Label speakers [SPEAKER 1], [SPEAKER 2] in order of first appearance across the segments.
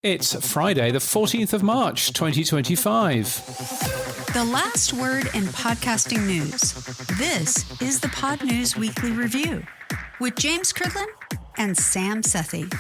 [SPEAKER 1] It's Friday, the 14th of March, 2025.
[SPEAKER 2] The last word in podcasting news. This is the Pod News Weekly Review with James Cridland and Sam Sethi.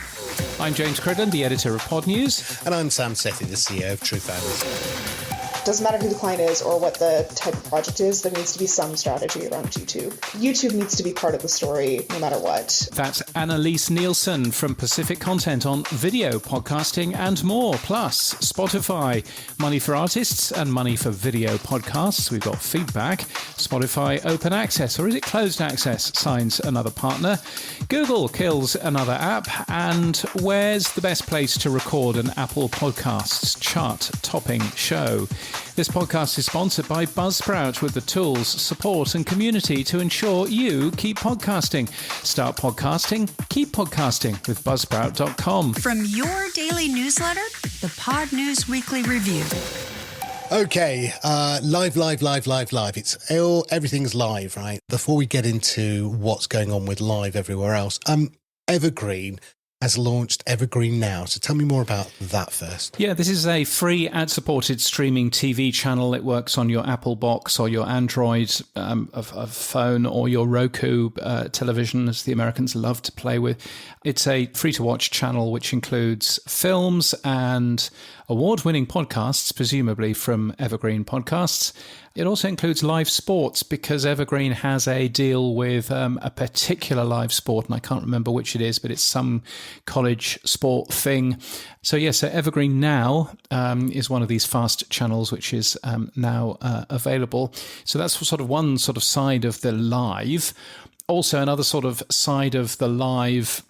[SPEAKER 1] I'm James Cridland, the editor of Pod News.
[SPEAKER 3] And I'm Sam Sethi, the CEO of True Founders.
[SPEAKER 4] Doesn't matter who the client is or what the type of project is, there needs to be some strategy around YouTube. YouTube needs to be part of the story no matter what.
[SPEAKER 1] That's Annalise Nielsen from Pacific Content on video, podcasting and more. Plus, Spotify, money for artists and money for video podcasts. We've got feedback. Spotify open access, or is it closed access, signs another partner. Google kills another app. And where's the best place to record an Apple Podcasts chart-topping show? This podcast is sponsored by Buzzsprout with the tools, support and community to ensure you keep podcasting. Start podcasting, keep podcasting with Buzzsprout.com.
[SPEAKER 2] From your daily newsletter, the Pod News Weekly Review.
[SPEAKER 3] Okay, live. Everything's live, right? Before we get into what's going on with live everywhere else, Evergreen has launched Evergreen Now. So tell me more about that first.
[SPEAKER 1] Yeah, this is a free ad-supported streaming TV channel. It works on your Apple box or your Android of phone or your Roku television, as the Americans love to play with. It's a free-to-watch channel which includes films and award-winning podcasts, presumably from Evergreen Podcasts. It also includes live sports because Evergreen has a deal with a particular live sport, and I can't remember which it is, but it's some college sport thing. So Evergreen Now is one of these fast channels which is now available. So that's sort of one sort of side of the live. Also, another sort of side of the live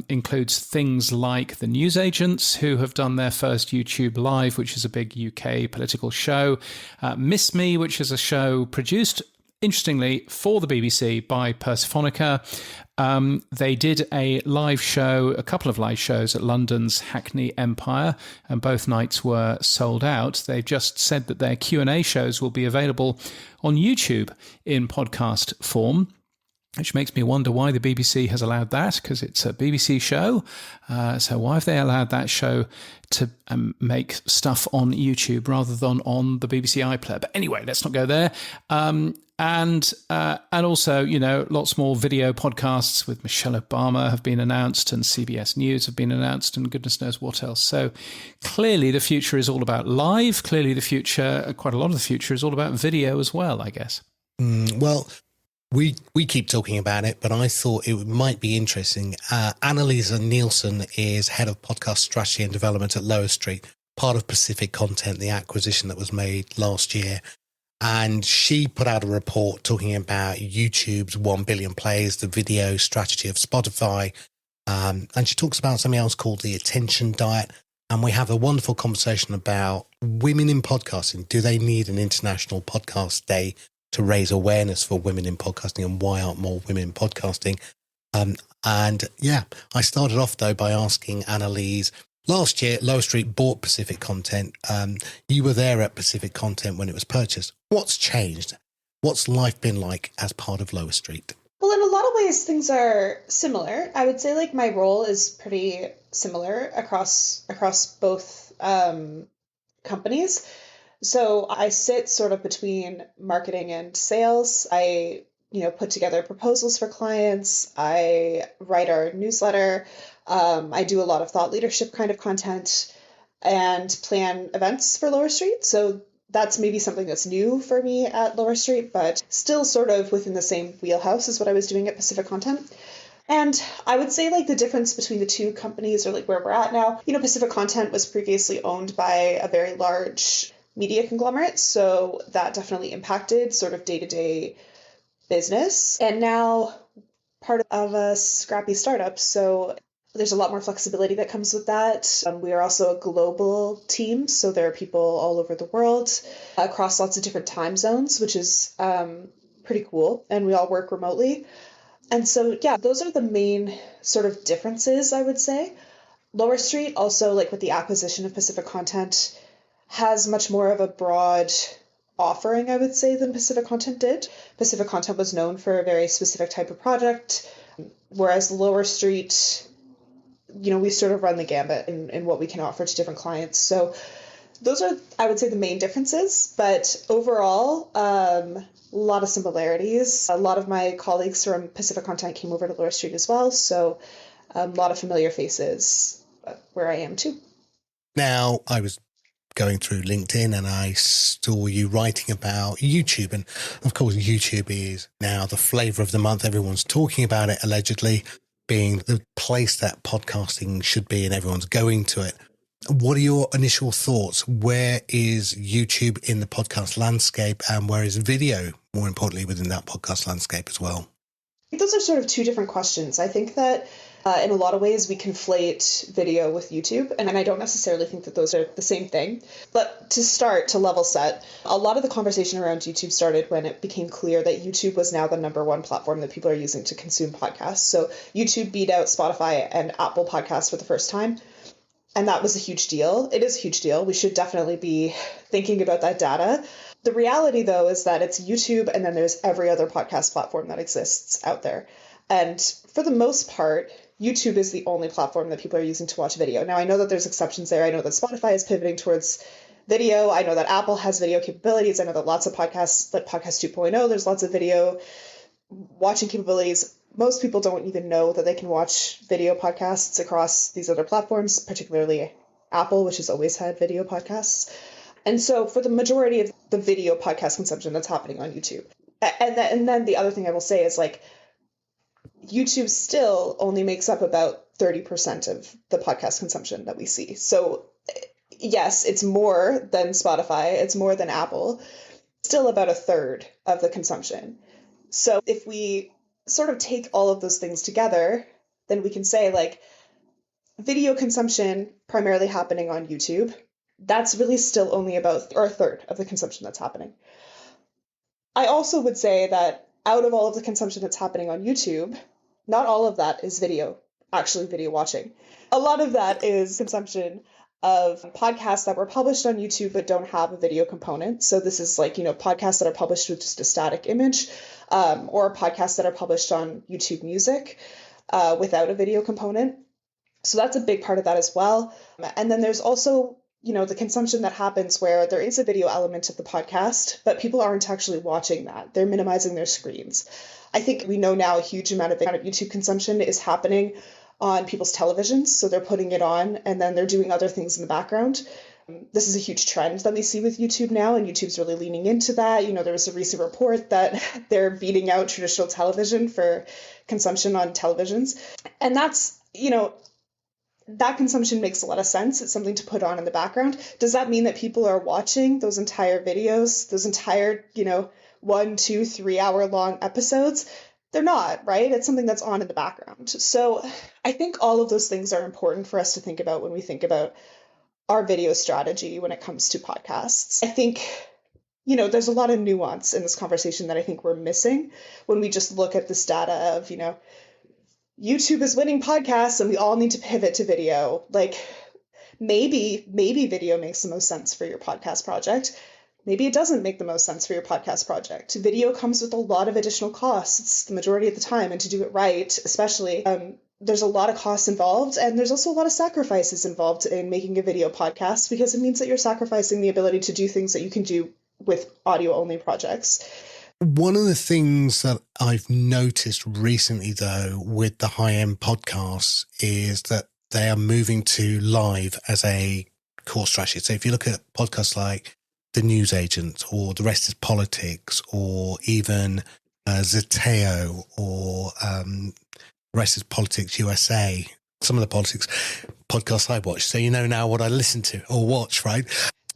[SPEAKER 1] includes things like the newsagents who have done their first YouTube Live, which is a big UK political show. Miss Me, which is a show produced, interestingly, for the BBC by Persephonica. They did a live show, a couple of live shows at London's Hackney Empire, and both nights were sold out. They've just said that their Q&A shows will be available on YouTube in podcast form, which makes me wonder why the BBC has allowed that, because it's a BBC show. So why have they allowed that show to make stuff on YouTube rather than on the BBC iPlayer? But anyway, let's not go there. And also, lots more video podcasts with Michelle Obama have been announced, and CBS News have been announced, and goodness knows what else. So clearly the future is all about live. Clearly the future, quite a lot of the future, is all about video as well, I guess.
[SPEAKER 3] We keep talking about it, but I thought it might be interesting. Annalise Nielsen is head of podcast strategy and development at Lower Street, part of Pacific Content, the acquisition that was made last year. And she put out a report talking about YouTube's 1 billion plays, the video strategy of Spotify. And she talks about something else called the attention diet. And we have a wonderful conversation about women in podcasting. Do they need an international podcast day to raise awareness for women in podcasting, and why aren't more women in podcasting? I started off though by asking Annalise, last year Lower Street bought Pacific Content. You were there at Pacific Content when it was purchased. What's changed? What's life been like as part of Lower Street?
[SPEAKER 4] Well, in a lot of ways, things are similar. I would say my role is pretty similar across both companies. So I sit sort of between marketing and sales. I, put together proposals for clients. I write our newsletter. I do a lot of thought leadership kind of content and plan events for Lower Street. So that's maybe something that's new for me at Lower Street, but still sort of within the same wheelhouse as what I was doing at Pacific Content. And I would say the difference between the two companies, or where we're at now, Pacific Content was previously owned by a very large media conglomerate, so that definitely impacted sort of day-to-day business. And now part of a scrappy startup, so there's a lot more flexibility that comes with that. We are also a global team, so there are people all over the world across lots of different time zones, which is pretty cool, and we all work remotely. And so, those are the main sort of differences, I would say. Lower Street also, with the acquisition of Pacific Content, has much more of a broad offering, I would say, than Pacific Content did. Pacific Content was known for a very specific type of project, whereas Lower Street, we sort of run the gambit in what we can offer to different clients. So those are, I would say, the main differences. But overall, a lot of similarities. A lot of my colleagues from Pacific Content came over to Lower Street as well. So a lot of familiar faces where I am too.
[SPEAKER 3] Now, I was going through LinkedIn and I saw you writing about YouTube. And of course, YouTube is now the flavor of the month. Everyone's talking about it, allegedly being the place that podcasting should be, and everyone's going to it. What are your initial thoughts? Where is YouTube in the podcast landscape, and where is video, more importantly, within that podcast landscape as well?
[SPEAKER 4] I think those are sort of two different questions. I think that in a lot of ways we conflate video with YouTube, and I don't necessarily think that those are the same thing. But to level set, a lot of the conversation around YouTube started when it became clear that YouTube was now the number one platform that people are using to consume podcasts. So YouTube beat out Spotify and Apple Podcasts for the first time. And that was a huge deal. It is a huge deal. We should definitely be thinking about that data. The reality, though, is that it's YouTube and then there's every other podcast platform that exists out there. And for the most part, YouTube is the only platform that people are using to watch video. Now, I know that there's exceptions there. I know that Spotify is pivoting towards video. I know that Apple has video capabilities. I know that lots of podcasts, like Podcast 2.0, there's lots of video watching capabilities. Most people don't even know that they can watch video podcasts across these other platforms, particularly Apple, which has always had video podcasts. And so for the majority of the video podcast consumption, that's happening on YouTube. And then the other thing I will say is, like, YouTube still only makes up about 30% of the podcast consumption that we see. So yes, it's more than Spotify, it's more than Apple, still about a third of the consumption. So if we sort of take all of those things together, then we can say, like, video consumption primarily happening on YouTube, that's really still only about a third of the consumption that's happening. I also would say that out of all of the consumption that's happening on YouTube, not all of that is video watching. A lot of that is consumption of podcasts that were published on YouTube but don't have a video component. So this is like, podcasts that are published with just a static image, or podcasts that are published on YouTube Music without a video component. So that's a big part of that as well. And then there's also, the consumption that happens where there is a video element of the podcast, but people aren't actually watching that. They're minimizing their screens. I think we know now a huge amount of YouTube consumption is happening on people's televisions. So they're putting it on and then they're doing other things in the background. This is a huge trend that we see with YouTube now, and YouTube's really leaning into that. There was a recent report that they're beating out traditional television for consumption on televisions. And that's, that consumption makes a lot of sense. It's something to put on in the background. Does that mean that people are watching those entire videos, those entire, 1, 2, 3 hour long episodes? They're not, right? It's something that's on in the background. So I think all of those things are important for us to think about when we think about our video strategy when it comes to podcasts. I think, there's a lot of nuance in this conversation that I think we're missing when we just look at this data of, YouTube is winning podcasts and we all need to pivot to video. Like, maybe video makes the most sense for your podcast project. Maybe it doesn't make the most sense for your podcast project. Video comes with a lot of additional costs the majority of the time, and to do it right, especially, there's a lot of costs involved, and there's also a lot of sacrifices involved in making a video podcast, because it means that you're sacrificing the ability to do things that you can do with audio-only projects.
[SPEAKER 3] One of the things that I've noticed recently, though, with the high-end podcasts is that they are moving to live as a core strategy. So if you look at podcasts like The News Agent or The Rest is Politics, or even Zeteo, or Rest is Politics USA, some of the politics podcasts I watch. So you know now what I listen to or watch, right?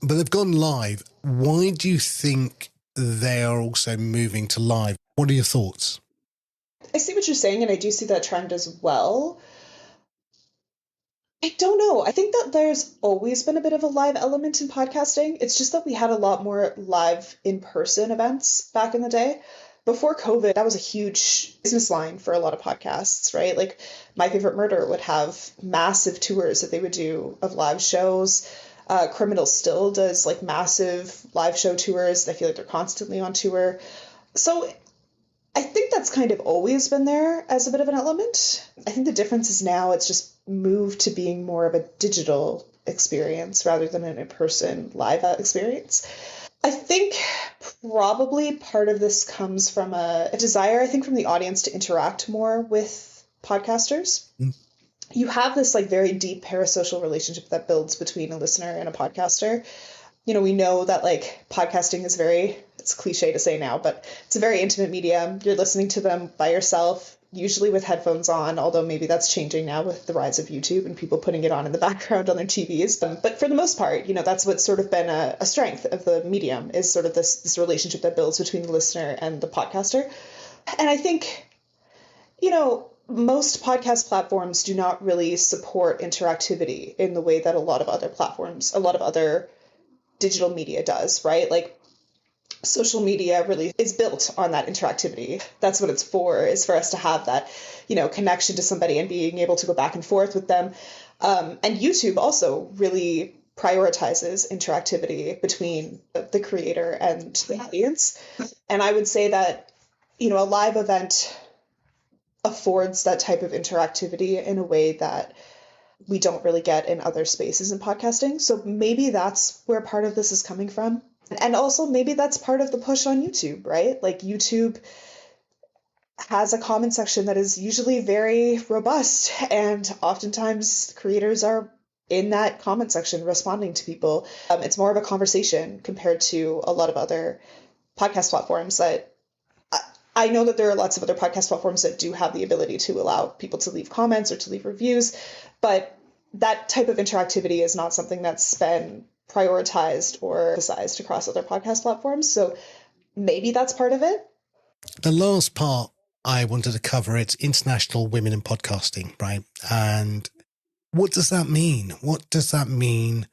[SPEAKER 3] But they've gone live. Why do you think they are also moving to live? What are your thoughts?
[SPEAKER 4] I see what you're saying, and I do see that trend as well. I don't know. I think that there's always been a bit of a live element in podcasting. It's just that we had a lot more live in-person events back in the day. Before COVID, that was a huge business line for a lot of podcasts, right? Like My Favorite Murder would have massive tours that they would do of live shows. Criminal still does like massive live show tours. I feel like they're constantly on tour. So I think that's kind of always been there as a bit of an element. I think the difference is now it's just move to being more of a digital experience rather than an in-person live experience. I think probably part of this comes from a desire, I think, from the audience to interact more with podcasters. You have this like very deep parasocial relationship that builds between a listener and a podcaster. You know, we know that like podcasting is it's cliche to say now, but it's a very intimate medium. You're listening to them by yourself, usually with headphones on, although maybe that's changing now with the rise of YouTube and people putting it on in the background on their TVs. But for the most part, you know, that's what's sort of been a strength of the medium, is sort of this relationship that builds between the listener and the podcaster. And I think, you know, most podcast platforms do not really support interactivity in the way that a lot of other platforms, a lot of other digital media does, right? Like social media really is built on that interactivity. That's what it's for, is for us to have that, you know, connection to somebody and being able to go back and forth with them. And YouTube also really prioritizes interactivity between the creator and the audience. And I would say that, you know, a live event affords that type of interactivity in a way that we don't really get in other spaces in podcasting. So maybe that's where part of this is coming from. And also maybe that's part of the push on YouTube, right? Like YouTube has a comment section that is usually very robust, and oftentimes creators are in that comment section responding to people. It's more of a conversation compared to a lot of other podcast platforms that I know that there are lots of other podcast platforms that do have the ability to allow people to leave comments or to leave reviews, but that type of interactivity is not something that's been prioritized or emphasized across other podcast platforms. So maybe that's part of it.
[SPEAKER 3] The last part I wanted to cover, it's International Women in Podcasting, right? And what does that mean? What does that mean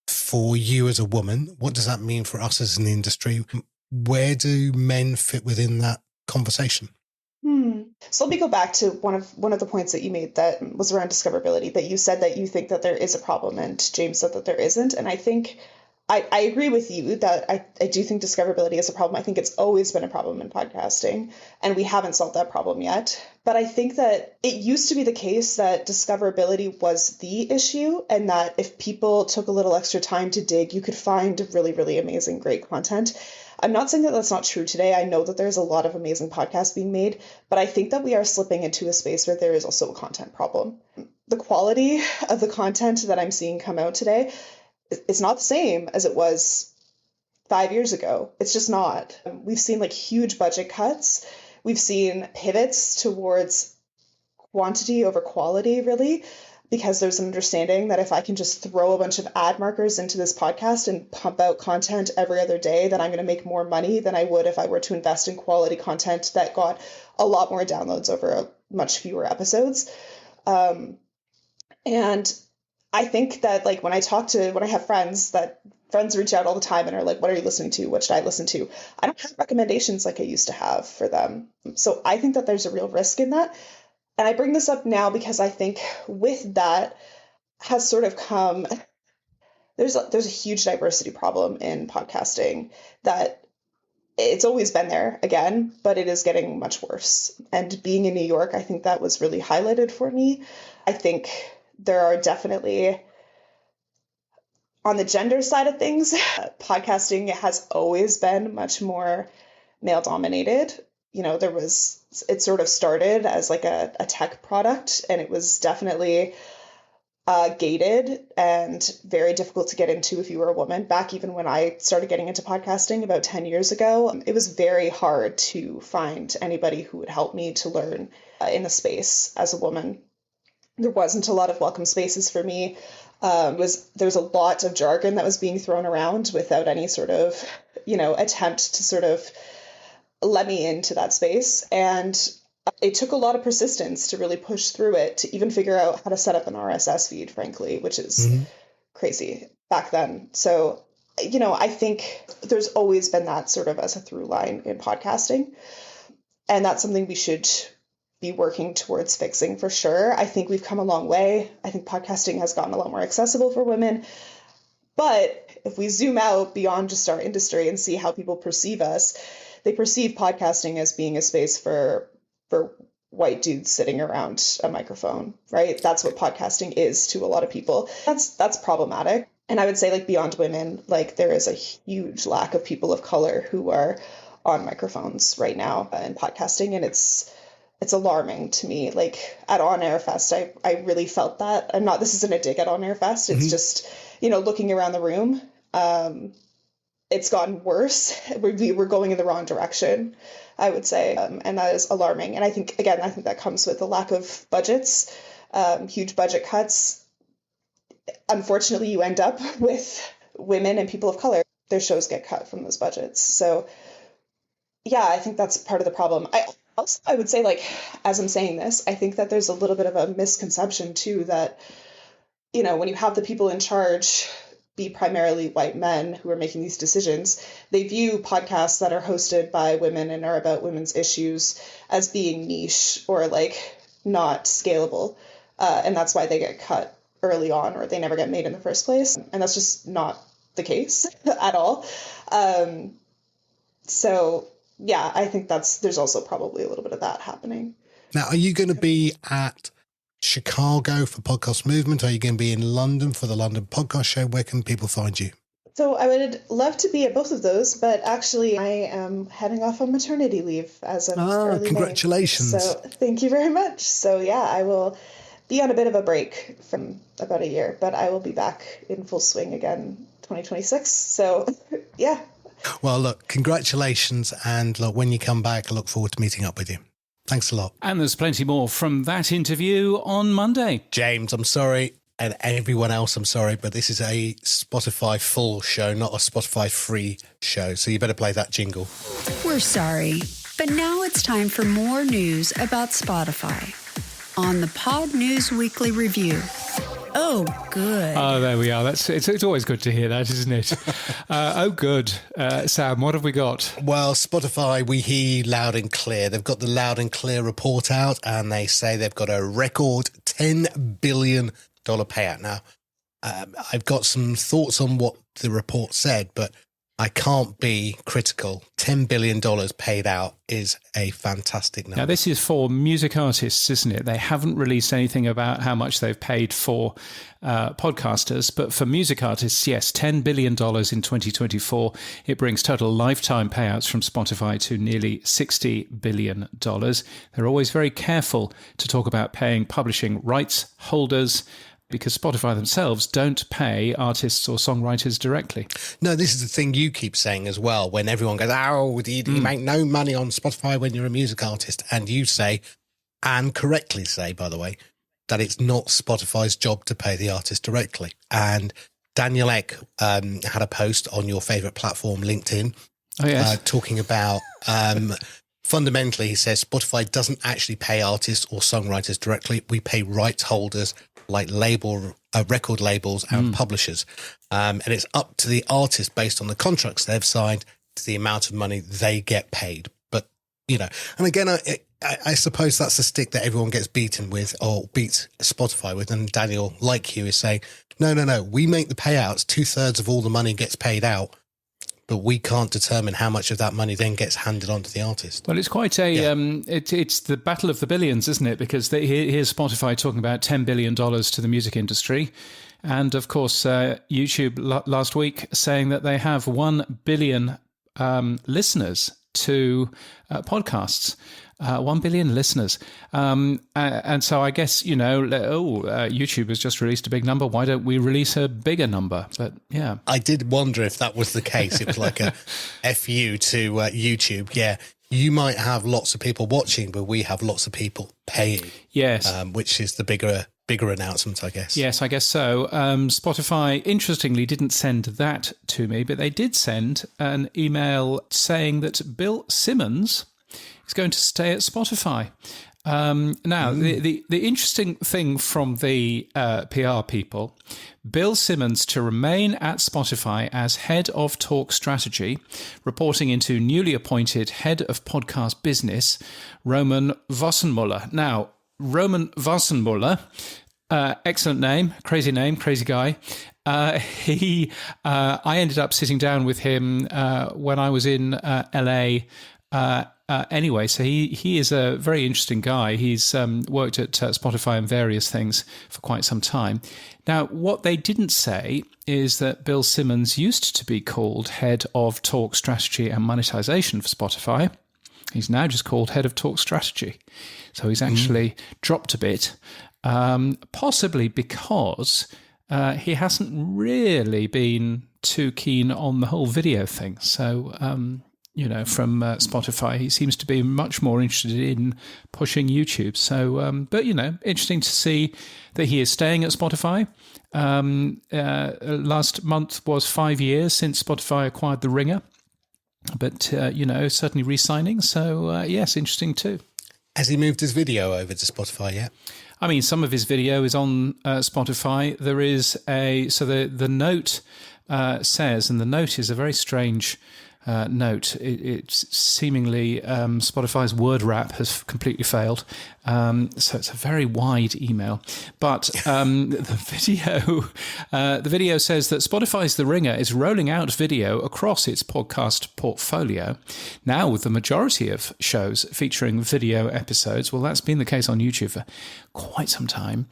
[SPEAKER 3] for you as a woman? What does that mean for us as an industry? Where do men fit within that conversation?
[SPEAKER 4] So let me go back to one of the points that you made that was around discoverability, that you said that you think that there is a problem and James said that there isn't. And I think I agree with you that I do think discoverability is a problem. I think it's always been a problem in podcasting, and we haven't solved that problem yet. But I think that it used to be the case that discoverability was the issue, and that if people took a little extra time to dig, you could find really, really amazing, great content. I'm not saying that that's not true today. I know that there's a lot of amazing podcasts being made, but I think that we are slipping into a space where there is also a content problem. The quality of the content that I'm seeing come out today is not the same as it was 5 years ago. It's just not. We've seen like huge budget cuts. We've seen pivots towards quantity over quality, really, because there's an understanding that if I can just throw a bunch of ad markers into this podcast and pump out content every other day, then I'm going to make more money than I would if I were to invest in quality content that got a lot more downloads over much fewer episodes. And I think that like when I have friends reach out all the time and are like, what are you listening to? What should I listen to? I don't have recommendations like I used to have for them. So I think that there's a real risk in that. And I bring this up now because I think with that has sort of come, there's a huge diversity problem in podcasting that it's always been there again, but it is getting much worse. And being in New York, I think that was really highlighted for me. I think there are definitely, on the gender side of things, podcasting has always been much more male dominated. You know, it sort of started as like a tech product, and it was definitely gated and very difficult to get into if you were a woman. Back even when I started getting into podcasting about 10 years ago, it was very hard to find anybody who would help me to learn in the space as a woman. There wasn't a lot of welcome spaces for me. There was a lot of jargon that was being thrown around without any sort of, attempt to sort of let me into that space. And it took a lot of persistence to really push through it, to even figure out how to set up an RSS feed, frankly, which is crazy back then. So, I think there's always been that sort of as a through line in podcasting. And that's something we should be working towards fixing for sure. I think we've come a long way. I think podcasting has gotten a lot more accessible for women. But if we zoom out beyond just our industry and see how people perceive us, they perceive podcasting as being a space for white dudes sitting around a microphone, right? That's what podcasting is to a lot of people. That's problematic. And I would say, like, beyond women, like, there is a huge lack of people of color who are on microphones right now in podcasting, and it's alarming to me. Like, at On Air Fest, I really felt that. This isn't a dig at On Air Fest. It's just, looking around the room, it's gotten worse. We're going in the wrong direction, I would say. And that is alarming. And I think that comes with a lack of budgets, huge budget cuts. Unfortunately, you end up with women and people of color. Their shows get cut from those budgets. So, yeah, I think that's part of the problem. I would say, like, as I'm saying this, I think that there's a little bit of a misconception, too, that, when you have the people in charge be primarily white men who are making these decisions, they view podcasts that are hosted by women and are about women's issues as being niche or, like, not scalable. And that's why they get cut early on, or they never get made in the first place. And that's just not the case at all. So, yeah, I think there's also probably a little bit of that happening.
[SPEAKER 3] Now, are you going to be at Chicago for Podcast Movement? Are you going to be in London for the London Podcast Show? Where can people find you?
[SPEAKER 4] So I would love to be at both of those, but actually I am heading off on maternity leave as of early
[SPEAKER 3] congratulations.
[SPEAKER 4] May. So thank you very much. So yeah, I will be on a bit of a break from about a year, but I will be back in full swing again 2026. So yeah.
[SPEAKER 3] Well, look, congratulations. And look, when you come back, I look forward to meeting up with you. Thanks a lot.
[SPEAKER 1] And there's plenty more from that interview on Monday.
[SPEAKER 3] James, I'm sorry. And everyone else, I'm sorry, but this is a Spotify full show, not a Spotify free show. So you better play that jingle.
[SPEAKER 2] We're sorry, but now it's time for more news about Spotify on the Pod News Weekly Review. Oh, good.
[SPEAKER 1] Oh, there we are. It's always good to hear that, isn't it? Oh, good. Sam, what have we got?
[SPEAKER 3] Well, Spotify, we hear loud and clear. They've got the loud and clear report out, and they say they've got a record $10 billion payout. Now, I've got some thoughts on what the report said, but I can't be critical. $10 billion paid out is a fantastic number.
[SPEAKER 1] Now, this is for music artists, isn't it? They haven't released anything about how much they've paid for podcasters, but for music artists, yes, $10 billion in 2024. It brings total lifetime payouts from Spotify to nearly $60 billion. They're always very careful to talk about paying publishing rights holders, because Spotify themselves don't pay artists or songwriters directly.
[SPEAKER 3] No, this is the thing you keep saying as well, when everyone goes, you make no money on Spotify when you're a music artist. And you say, and correctly say, by the way, that it's not Spotify's job to pay the artist directly. And Daniel Ek had a post on your favourite platform, LinkedIn, talking about... fundamentally, he says Spotify doesn't actually pay artists or songwriters directly. We pay rights holders like record labels and publishers. And it's up to the artist based on the contracts they've signed to the amount of money they get paid. But, and again, I suppose that's the stick that everyone gets beaten with or beats Spotify with. And Daniel, like you, is saying, no, we make the payouts. 2/3 of all the money gets paid out. But we can't determine how much of that money then gets handed on to the artist.
[SPEAKER 1] Well, it's quite it's the battle of the billions, isn't it? Because here's Spotify talking about $10 billion to the music industry. And, of course, YouTube last week saying that they have 1 billion listeners to podcasts. 1 billion listeners. And so I guess, YouTube has just released a big number. Why don't we release a bigger number? But yeah.
[SPEAKER 3] I did wonder if that was the case. It was like a FU to YouTube. Yeah. You might have lots of people watching, but we have lots of people paying.
[SPEAKER 1] Yes.
[SPEAKER 3] Which is the bigger announcement, I guess.
[SPEAKER 1] Yes, I guess so. Spotify, interestingly, didn't send that to me, but they did send an email saying that Bill Simmons is going to stay at Spotify. Now, the interesting thing from the PR people, Bill Simmons to remain at Spotify as head of talk strategy, reporting into newly appointed head of podcast business, Roman Vossenmuller. Now, Roman Vossenmuller, excellent name, crazy guy. I ended up sitting down with him when I was in LA anyway, so he is a very interesting guy. He's worked at Spotify and various things for quite some time. Now, what they didn't say is that Bill Simmons used to be called Head of Talk Strategy and Monetization for Spotify. He's now just called Head of Talk Strategy. So he's actually dropped a bit, possibly because he hasn't really been too keen on the whole video thing. So, from Spotify, he seems to be much more interested in pushing YouTube. So, but, interesting to see that he is staying at Spotify. Last month was 5 years since Spotify acquired The Ringer. But, certainly re-signing. So, yes, interesting too.
[SPEAKER 3] Has he moved his video over to Spotify yet?
[SPEAKER 1] I mean, some of his video is on Spotify. There is the note says, and the note is a very strange note. It's seemingly Spotify's word wrap has completely failed. So it's a very wide email. But the video says that Spotify's The Ringer is rolling out video across its podcast portfolio. Now, with the majority of shows featuring video episodes, well, that's been the case on YouTube for quite some time.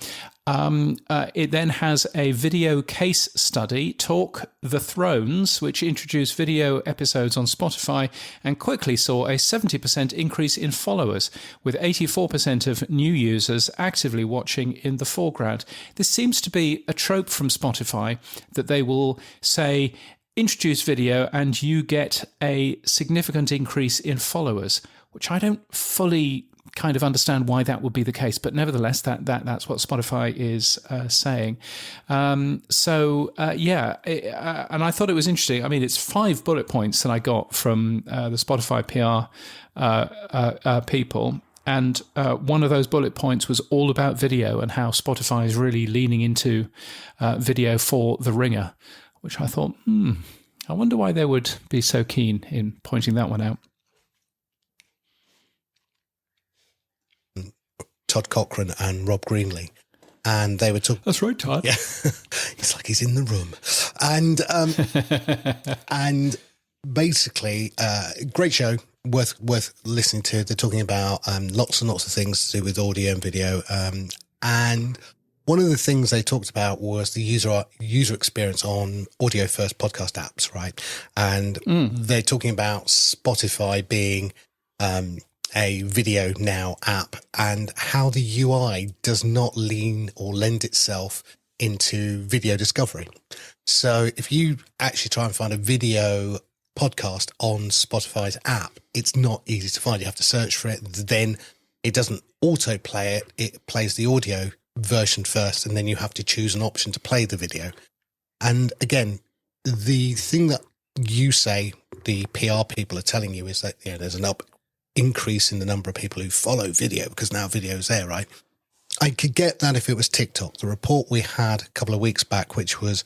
[SPEAKER 1] It then has a video case study, Talk the Thrones, which introduced video episodes on Spotify and quickly saw a 70% increase in followers, with 84% of new users actively watching in the foreground. This seems to be a trope from Spotify that they will say, introduce video and you get a significant increase in followers, which I don't fully kind of understand why that would be the case, but nevertheless, that's what Spotify is saying. And I thought it was interesting. I mean, it's 5 bullet points that I got from the Spotify PR people, and one of those bullet points was all about video and how Spotify is really leaning into video for The Ringer, which I thought, I wonder why they would be so keen in pointing that one out.
[SPEAKER 3] Todd Cochran and Rob Greenlee, and they were talking.
[SPEAKER 1] That's right, Todd.
[SPEAKER 3] Yeah, it's like he's in the room, and basically, great show, worth listening to. They're talking about lots and lots of things to do with audio and video, and one of the things they talked about was the user experience on audio first podcast apps, right? And they're talking about Spotify being a video now app, and how the UI does not lean or lend itself into video discovery. So if you actually try and find a video podcast on Spotify's app, it's not easy to find. You have to search for it. Then it doesn't auto play it. It plays the audio version first, and then you have to choose an option to play the video. And again, the thing that you say the PR people are telling you is that there's an increase in the number of people who follow video because now video is there, right? I could get that if it was TikTok. The report we had a couple of weeks back, which was,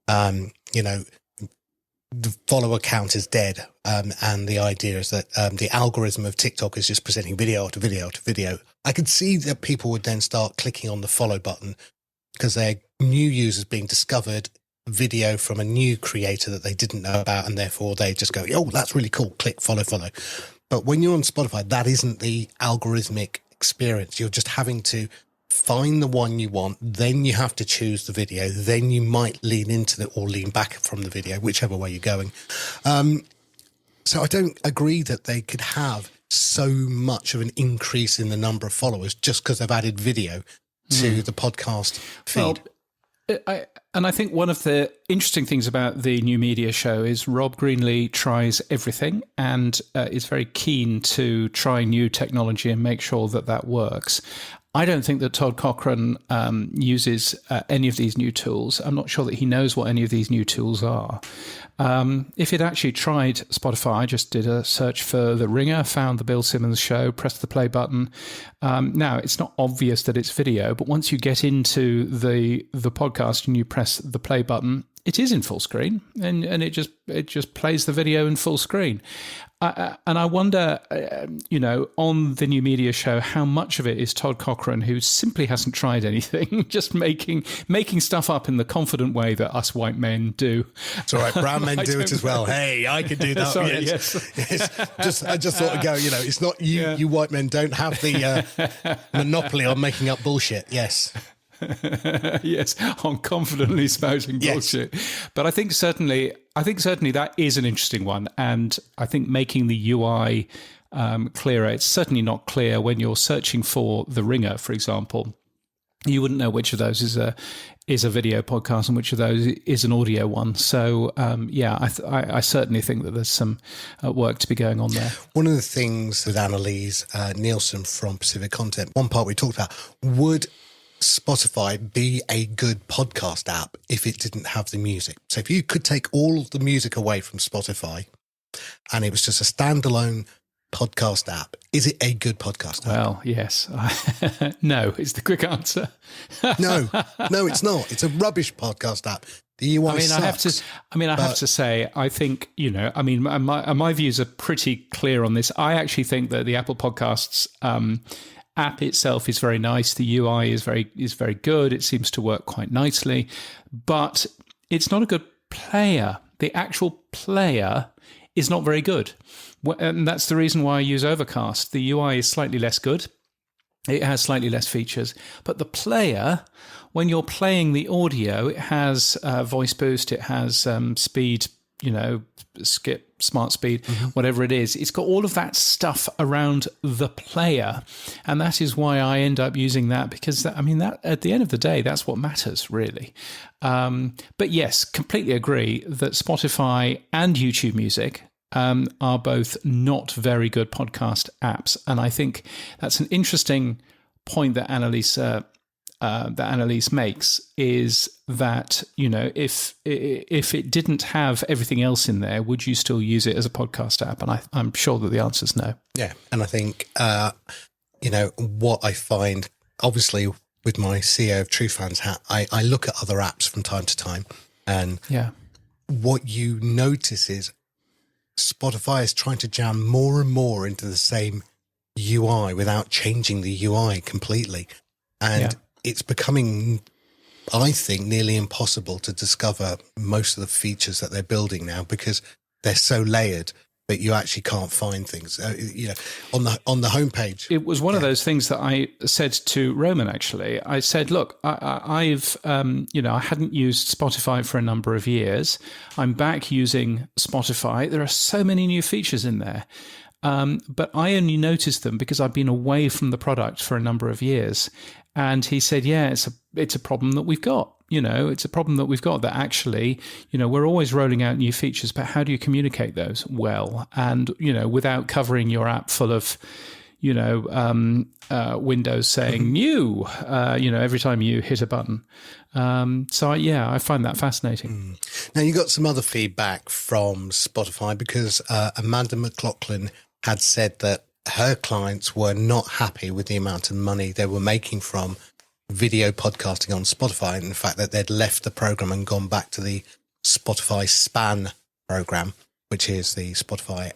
[SPEAKER 3] the follower count is dead. And the idea is that the algorithm of TikTok is just presenting video after video after video. I could see that people would then start clicking on the follow button because they're new users being discovered video from a new creator that they didn't know about, and therefore they just go, oh, that's really cool, click follow. But when you're on Spotify, that isn't the algorithmic experience. You're just having to find the one you want, then you have to choose the video, then you might lean into it or lean back from the video, whichever way you're going. So I don't agree that they could have so much of an increase in the number of followers just because they've added video to the podcast feed.
[SPEAKER 1] Well, I think one of the interesting things about the new media show is Rob Greenlee tries everything and is very keen to try new technology and make sure that works. I don't think that Todd Cochran uses any of these new tools. I'm not sure that he knows what any of these new tools are. If he'd actually tried Spotify, I just did a search for The Ringer, found the Bill Simmons show, pressed the play button. Now, it's not obvious that it's video, but once you get into the podcast and you press the play button, it is in full screen, and it just plays the video in full screen. And I wonder, on the new media show, how much of it is Todd Cochran, who simply hasn't tried anything, just making stuff up in the confident way that us white men do.
[SPEAKER 3] It's all right. Brown men do it as well. Hey, I can do that.
[SPEAKER 1] Sorry,
[SPEAKER 3] yes. I just thought to go, it's not you, you white men don't have the monopoly on making up bullshit. Yes.
[SPEAKER 1] Yes, on confidently spouting bullshit. Yes. But I think certainly that is an interesting one. And I think making the UI clearer, it's certainly not clear when you're searching for The Ringer, for example. You wouldn't know which of those is a video podcast and which of those is an audio one. So, I certainly think that there's some work to be going on there.
[SPEAKER 3] One of the things with Annalise Nielsen from Pacific Content, one part we talked about, would Spotify be a good podcast app if it didn't have the music? So if you could take all of the music away from Spotify and it was just a standalone podcast app, is it a good podcast app?
[SPEAKER 1] Well, yes. No, is the quick answer.
[SPEAKER 3] No, it's not. It's a rubbish podcast app. The UI sucks.
[SPEAKER 1] I have to say, I think, my views are pretty clear on this. I actually think that the Apple Podcasts app itself is very nice. The UI is very good. It seems to work quite nicely, but it's not a good player. The actual player is not very good. And that's the reason why I use Overcast. The UI is slightly less good. It has slightly less features, but the player, when you're playing the audio, it has voice boost, it has speed, skip, smart speed, whatever it is. It's got all of that stuff around the player. And that is why I end up using that, because that at the end of the day, that's what matters, really. But yes, completely agree that Spotify and YouTube Music are both not very good podcast apps. And I think that's an interesting point that Annalise makes, is that, if it didn't have everything else in there, would you still use it as a podcast app? And I'm sure that the answer is no.
[SPEAKER 3] Yeah. And I think, what I find, obviously, with my CEO of True Fans hat, I look at other apps from time to time. And what you notice is Spotify is trying to jam more and more into the same UI without changing the UI completely. And it's becoming, I think, nearly impossible to discover most of the features that they're building now, because they're so layered that you actually can't find things. On the homepage.
[SPEAKER 1] It was one of those things that I said to Roman, actually. I said, look, I hadn't used Spotify for a number of years. I'm back using Spotify. There are so many new features in there. But I only noticed them because I've been away from the product for a number of years. And he said, it's a problem that we've got. It's a problem that we've got, that actually, we're always rolling out new features, but how do you communicate those well? And, without covering your app full of, windows saying new, every time you hit a button. I find that fascinating.
[SPEAKER 3] Now, you got some other feedback from Spotify, because Amanda McLaughlin had said that her clients were not happy with the amount of money they were making from video podcasting on Spotify, and the fact that they'd left the program and gone back to the Spotify SPAN program, which is the Spotify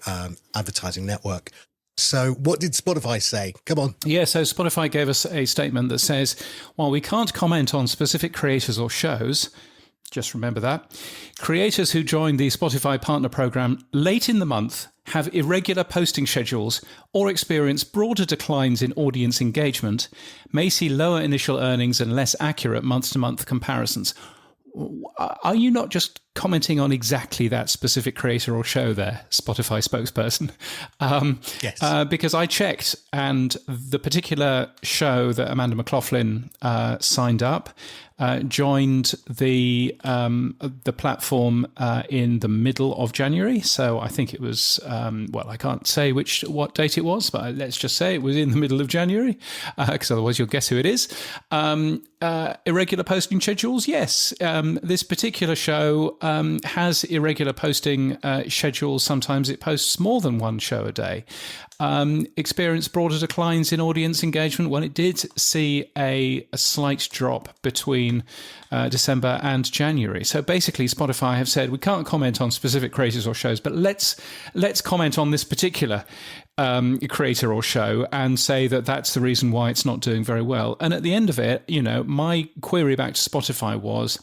[SPEAKER 3] advertising network. So what did Spotify say? Come on.
[SPEAKER 1] Yeah, so Spotify gave us a statement that says, while we can't comment on specific creators or shows, just remember that, creators who join the Spotify partner program late in the month have irregular posting schedules or experience broader declines in audience engagement, may see lower initial earnings and less accurate month-to-month comparisons. Are you not just commenting on exactly that specific creator or show there, Spotify spokesperson?
[SPEAKER 3] Yes.
[SPEAKER 1] Because I checked, and the particular show that Amanda McLaughlin signed up joined the platform in the middle of January. So I think it was, I can't say what date it was, but let's just say it was in the middle of January, because otherwise you'll guess who it is. Irregular posting schedules, yes. This particular show has irregular posting schedules. Sometimes it posts more than one show a day. Experienced broader declines in audience engagement. Well, it did see a slight drop between December and January. So basically, Spotify have said we can't comment on specific creators or shows, but let's comment on this particular creator or show and say that that's the reason why it's not doing very well. And at the end of it, my query back to Spotify was,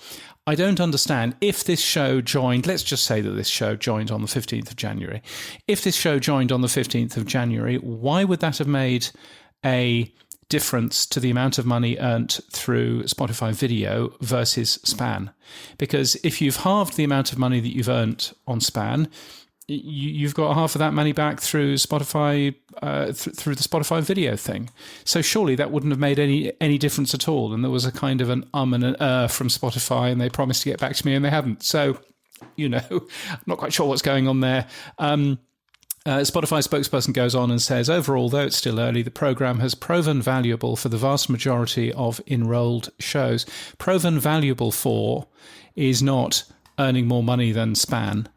[SPEAKER 1] I don't understand if this show joined, let's just say that this show joined on the 15th of January. If this show joined on the 15th of January, why would that have made a difference to the amount of money earned through Spotify video versus Span? Because if you've halved the amount of money that you've earned on Span, you've got half of that money back through Spotify, through the Spotify video thing. So surely that wouldn't have made any difference at all. And there was a kind of an and an from Spotify, and they promised to get back to me, and they haven't. So, I'm not quite sure what's going on there. Spotify spokesperson goes on and says, overall, though it's still early, the program has proven valuable for the vast majority of enrolled shows. Proven valuable for is not earning more money than Span.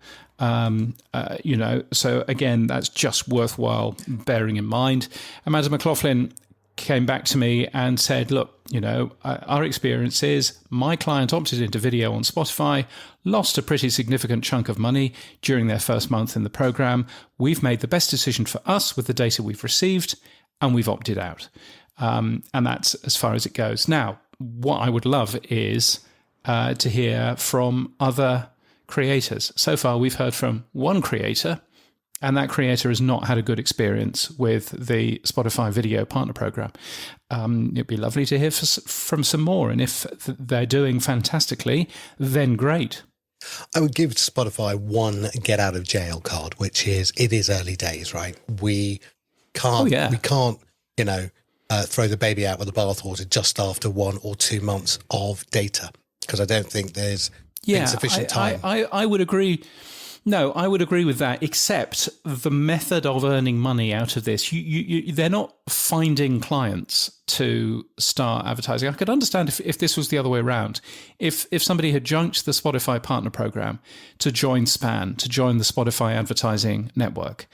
[SPEAKER 1] So again, that's just worthwhile bearing in mind. Amanda McLaughlin came back to me and said, look, our experience is my client opted into video on Spotify, lost a pretty significant chunk of money during their first month in the program. We've made the best decision for us with the data we've received, and we've opted out. And that's as far as it goes. Now, what I would love is to hear from other creators. So far, we've heard from one creator, and that creator has not had a good experience with the Spotify Video Partner Program. It'd be lovely to hear from some more, and if they're doing fantastically, then great.
[SPEAKER 3] I would give Spotify one get out of jail card, which is it is early days, right? We can't, throw the baby out with the bathwater just after 1 or 2 months of data, because I don't think there's insufficient time.
[SPEAKER 1] I would agree. No, I would agree with that, except the method of earning money out of this. They're not finding clients to start advertising. I could understand if this was the other way around. If somebody had junked the Spotify Partner Program to join Span, to join the Spotify Advertising Network,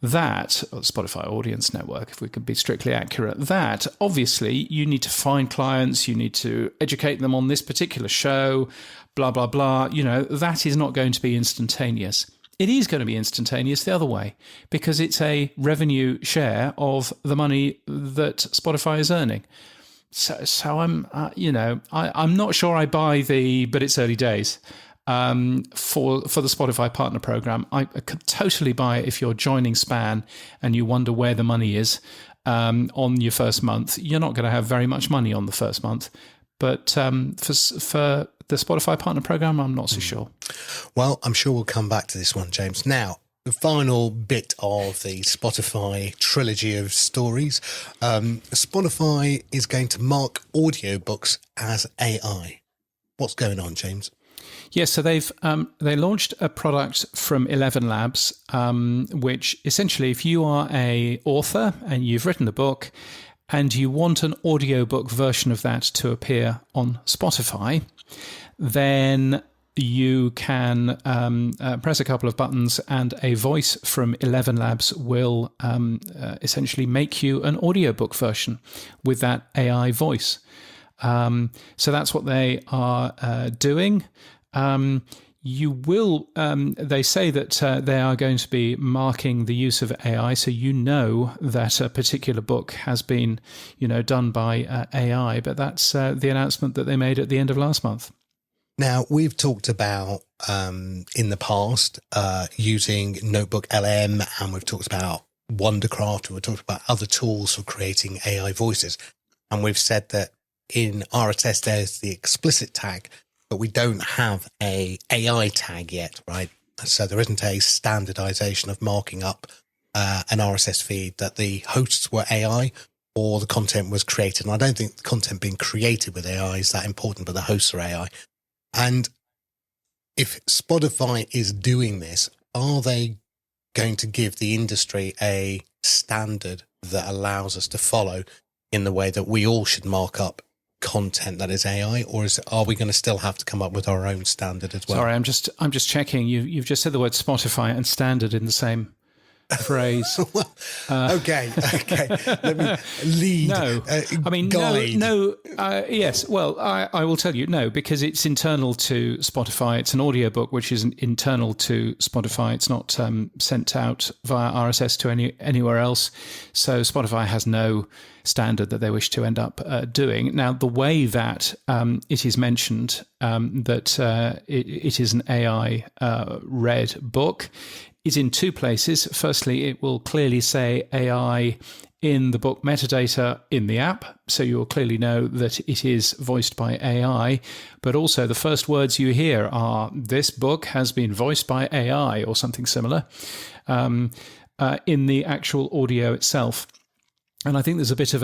[SPEAKER 1] Spotify Audience Network, if we could be strictly accurate, that obviously you need to find clients, you need to educate them on this particular show, blah, blah, blah. That is not going to be instantaneous. It is going to be instantaneous the other way, because it's a revenue share of the money that Spotify is earning. So I'm, I'm not sure I buy but it's early days. For the Spotify Partner Program, I could totally buy it if you're joining Span and you wonder where the money is on your first month. You're not going to have very much money on the first month, but for the Spotify Partner Program, I'm not so sure.
[SPEAKER 3] Well, I'm sure we'll come back to this one, James. Now, the final bit of the Spotify trilogy of stories. Spotify is going to mark audiobooks as AI. What's going on, James?
[SPEAKER 1] Yes, so they launched a product from 11 Labs, which essentially, if you are a author and you've written a book and you want an audiobook version of that to appear on Spotify, then you can press a couple of buttons and a voice from 11 Labs will essentially make you an audiobook version with that AI voice. So that's what they are doing. You will, they say that they are going to be marking the use of AI, so that a particular book has been, done by AI, but that's the announcement that they made at the end of last month.
[SPEAKER 3] Now, we've talked about, in the past, using Notebook LM, and we've talked about Wondercraft, and we've talked about other tools for creating AI voices. And we've said that in RSS, there's the explicit tag, but we don't have a AI tag yet, right? So there isn't a standardization of marking up an RSS feed that the hosts were AI or the content was created. And I don't think the content being created with AI is that important, but the hosts are AI. And if Spotify is doing this, are they going to give the industry a standard that allows us to follow in the way that we all should mark up content that is AI, or are we going to still have to come up with our own standard as well?
[SPEAKER 1] Sorry, I'm just checking. You've just said the word Spotify and standard in the same phrase.
[SPEAKER 3] Well, okay. Let me lead.
[SPEAKER 1] No, I mean,
[SPEAKER 3] guide.
[SPEAKER 1] no. Yes, well, I will tell you no, because it's internal to Spotify. It's an audiobook which is internal to Spotify. It's not sent out via RSS to anywhere else. So Spotify has no standard that they wish to end up doing. Now, the way that it is mentioned that it is an AI read book is in two places. Firstly, it will clearly say AI in the book metadata in the app, so you will clearly know that it is voiced by AI. But also the first words you hear are, "This book has been voiced by AI," or something similar, in the actual audio itself. And I think there's a bit of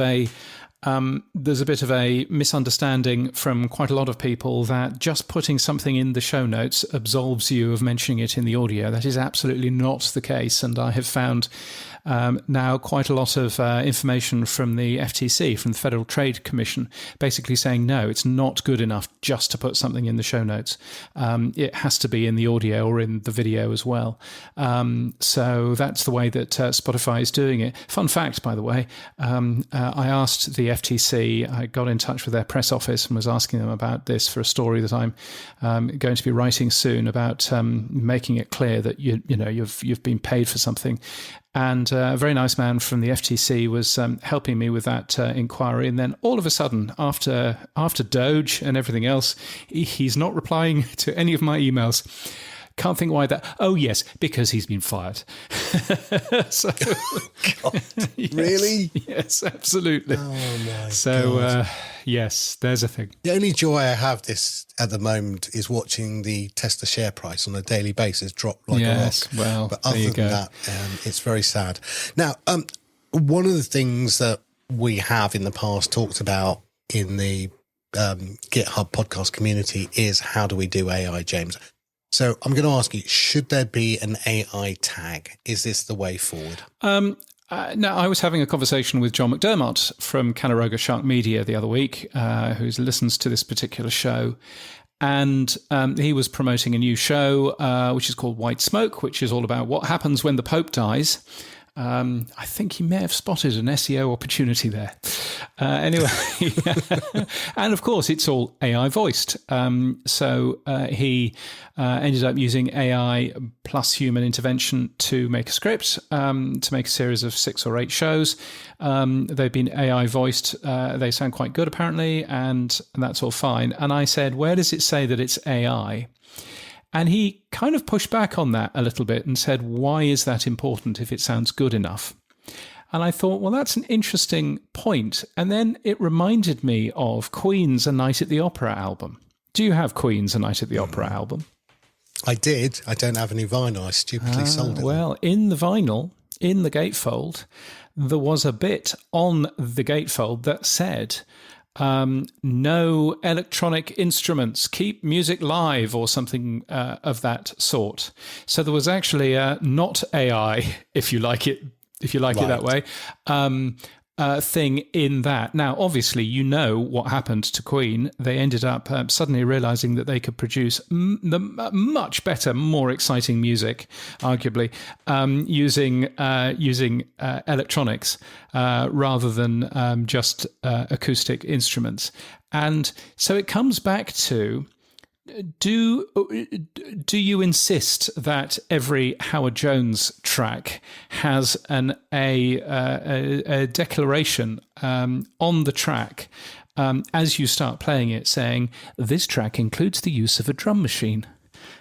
[SPEAKER 1] a misunderstanding from quite a lot of people that just putting something in the show notes absolves you of mentioning it in the audio. That is absolutely not the case. And I have found now quite a lot of information from the FTC, from the Federal Trade Commission, basically saying, no, it's not good enough just to put something in the show notes. It has to be in the audio or in the video as well. So that's the way that Spotify is doing it. Fun fact, by the way, I asked the FTC, I got in touch with their press office and was asking them about this for a story that I'm going to be writing soon about making it clear that you've been paid for something. And a very nice man from the FTC was helping me with that inquiry. And then all of a sudden, after Doge and everything else, he's not replying to any of my emails. Can't think why that. Oh, yes, because he's been fired. So,
[SPEAKER 3] God,
[SPEAKER 1] yes,
[SPEAKER 3] really?
[SPEAKER 1] Yes, absolutely.
[SPEAKER 3] Oh, my
[SPEAKER 1] so,
[SPEAKER 3] God.
[SPEAKER 1] Yes, there's a thing.
[SPEAKER 3] The only joy I have this at the moment is watching the Tesla share price on a daily basis drop like a rock.
[SPEAKER 1] Well,
[SPEAKER 3] but other than that, it's very sad. Now, one of the things that we have in the past talked about in the GitHub podcast community is how do we do AI, James? So I'm going to ask you, should there be an AI tag? Is this the way forward?
[SPEAKER 1] Now, I was having a conversation with John McDermott from Canneroga Shark Media the other week, who listens to this particular show. And he was promoting a new show, which is called White Smoke, which is all about what happens when the Pope dies. I think he may have spotted an SEO opportunity there. Anyway, and of course, it's all AI voiced. So he ended up using AI plus human intervention to make a script, to make a series of 6 or 8 shows. They've been AI voiced. They sound quite good, apparently, and that's all fine. And I said, where does it say that it's AI? And he kind of pushed back on that a little bit and said, why is that important if it sounds good enough? And I thought, well, that's an interesting point. And then it reminded me of Queen's A Night at the Opera album. Do you have Queen's A Night at the Opera album?
[SPEAKER 3] I did. I don't have any vinyl. I stupidly sold it.
[SPEAKER 1] Well, in the vinyl, in the gatefold, there was a bit on the gatefold that said, no electronic instruments, keep music live, or something of that sort. So there was actually not AI, if you like it that way, thing in that. Now, obviously, you know what happened to Queen. They ended up suddenly realizing that they could produce much better, more exciting music, arguably, using electronics rather than just acoustic instruments. And so it comes back to, do you insist that every Howard Jones track has a declaration on the track as you start playing it saying, this track includes the use of a drum machine?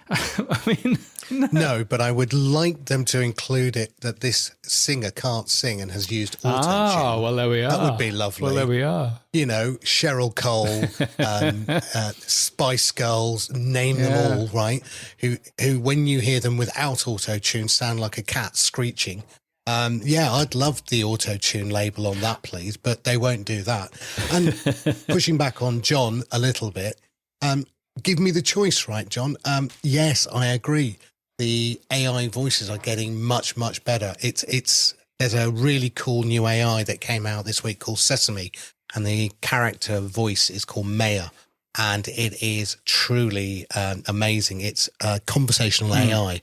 [SPEAKER 1] I mean,
[SPEAKER 3] no, but I would like them to include it that this singer can't sing and has used auto-tune.
[SPEAKER 1] Ah, well, there we are.
[SPEAKER 3] That would be lovely.
[SPEAKER 1] Well, there we are.
[SPEAKER 3] You know, Cheryl Cole, Spice Girls, name them all, right? Who, when you hear them without auto-tune, sound like a cat screeching. I'd love the auto-tune label on that, please, but they won't do that. And pushing back on John a little bit, give me the choice, right, John? Yes, I agree. The AI voices are getting much, much better. There's a really cool new AI that came out this week called Sesame, and the character voice is called Maya. And it is truly amazing. It's conversational AI,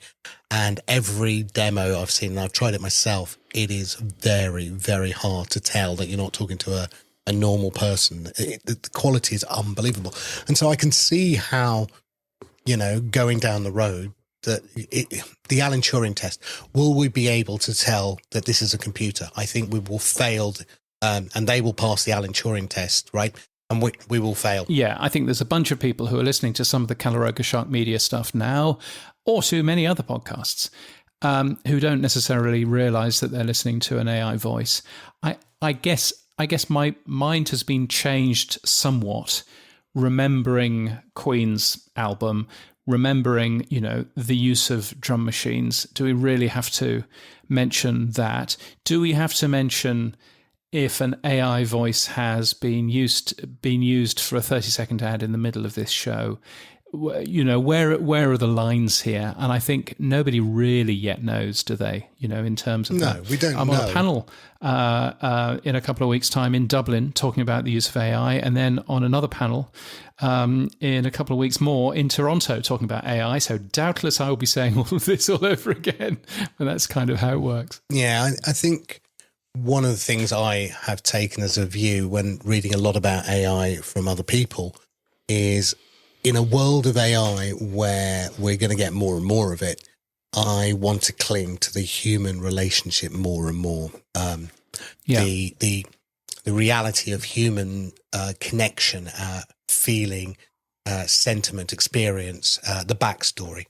[SPEAKER 3] and every demo I've seen, and I've tried it myself, it is very, very hard to tell that you're not talking to a normal person. The quality is unbelievable. And so I can see how, going down the road, that the Alan Turing test, will we be able to tell that this is a computer? I think we will fail, and they will pass the Alan Turing test, right? And we will fail.
[SPEAKER 1] Yeah, I think there's a bunch of people who are listening to some of the Caloraga Shark Media stuff now, or to many other podcasts, who don't necessarily realise that they're listening to an AI voice. I guess my mind has been changed somewhat, remembering Queen's album, remembering, the use of drum machines. Do we really have to mention that? Do we have to mention if an AI voice has been used for a 30-second ad in the middle of this show? Where are the lines here? And I think nobody really yet knows, do they? In terms of that.
[SPEAKER 3] We don't know.
[SPEAKER 1] I'm on a panel in a couple of weeks' time in Dublin talking about the use of AI, and then on another panel in a couple of weeks more in Toronto talking about AI. So doubtless I will be saying all of this all over again, but that's kind of how it works.
[SPEAKER 3] Yeah, I think one of the things I have taken as a view when reading a lot about AI from other people is, in a world of AI where we're going to get more and more of it, I want to cling to the human relationship more and more. The reality of human connection, feeling, sentiment, experience, the backstory.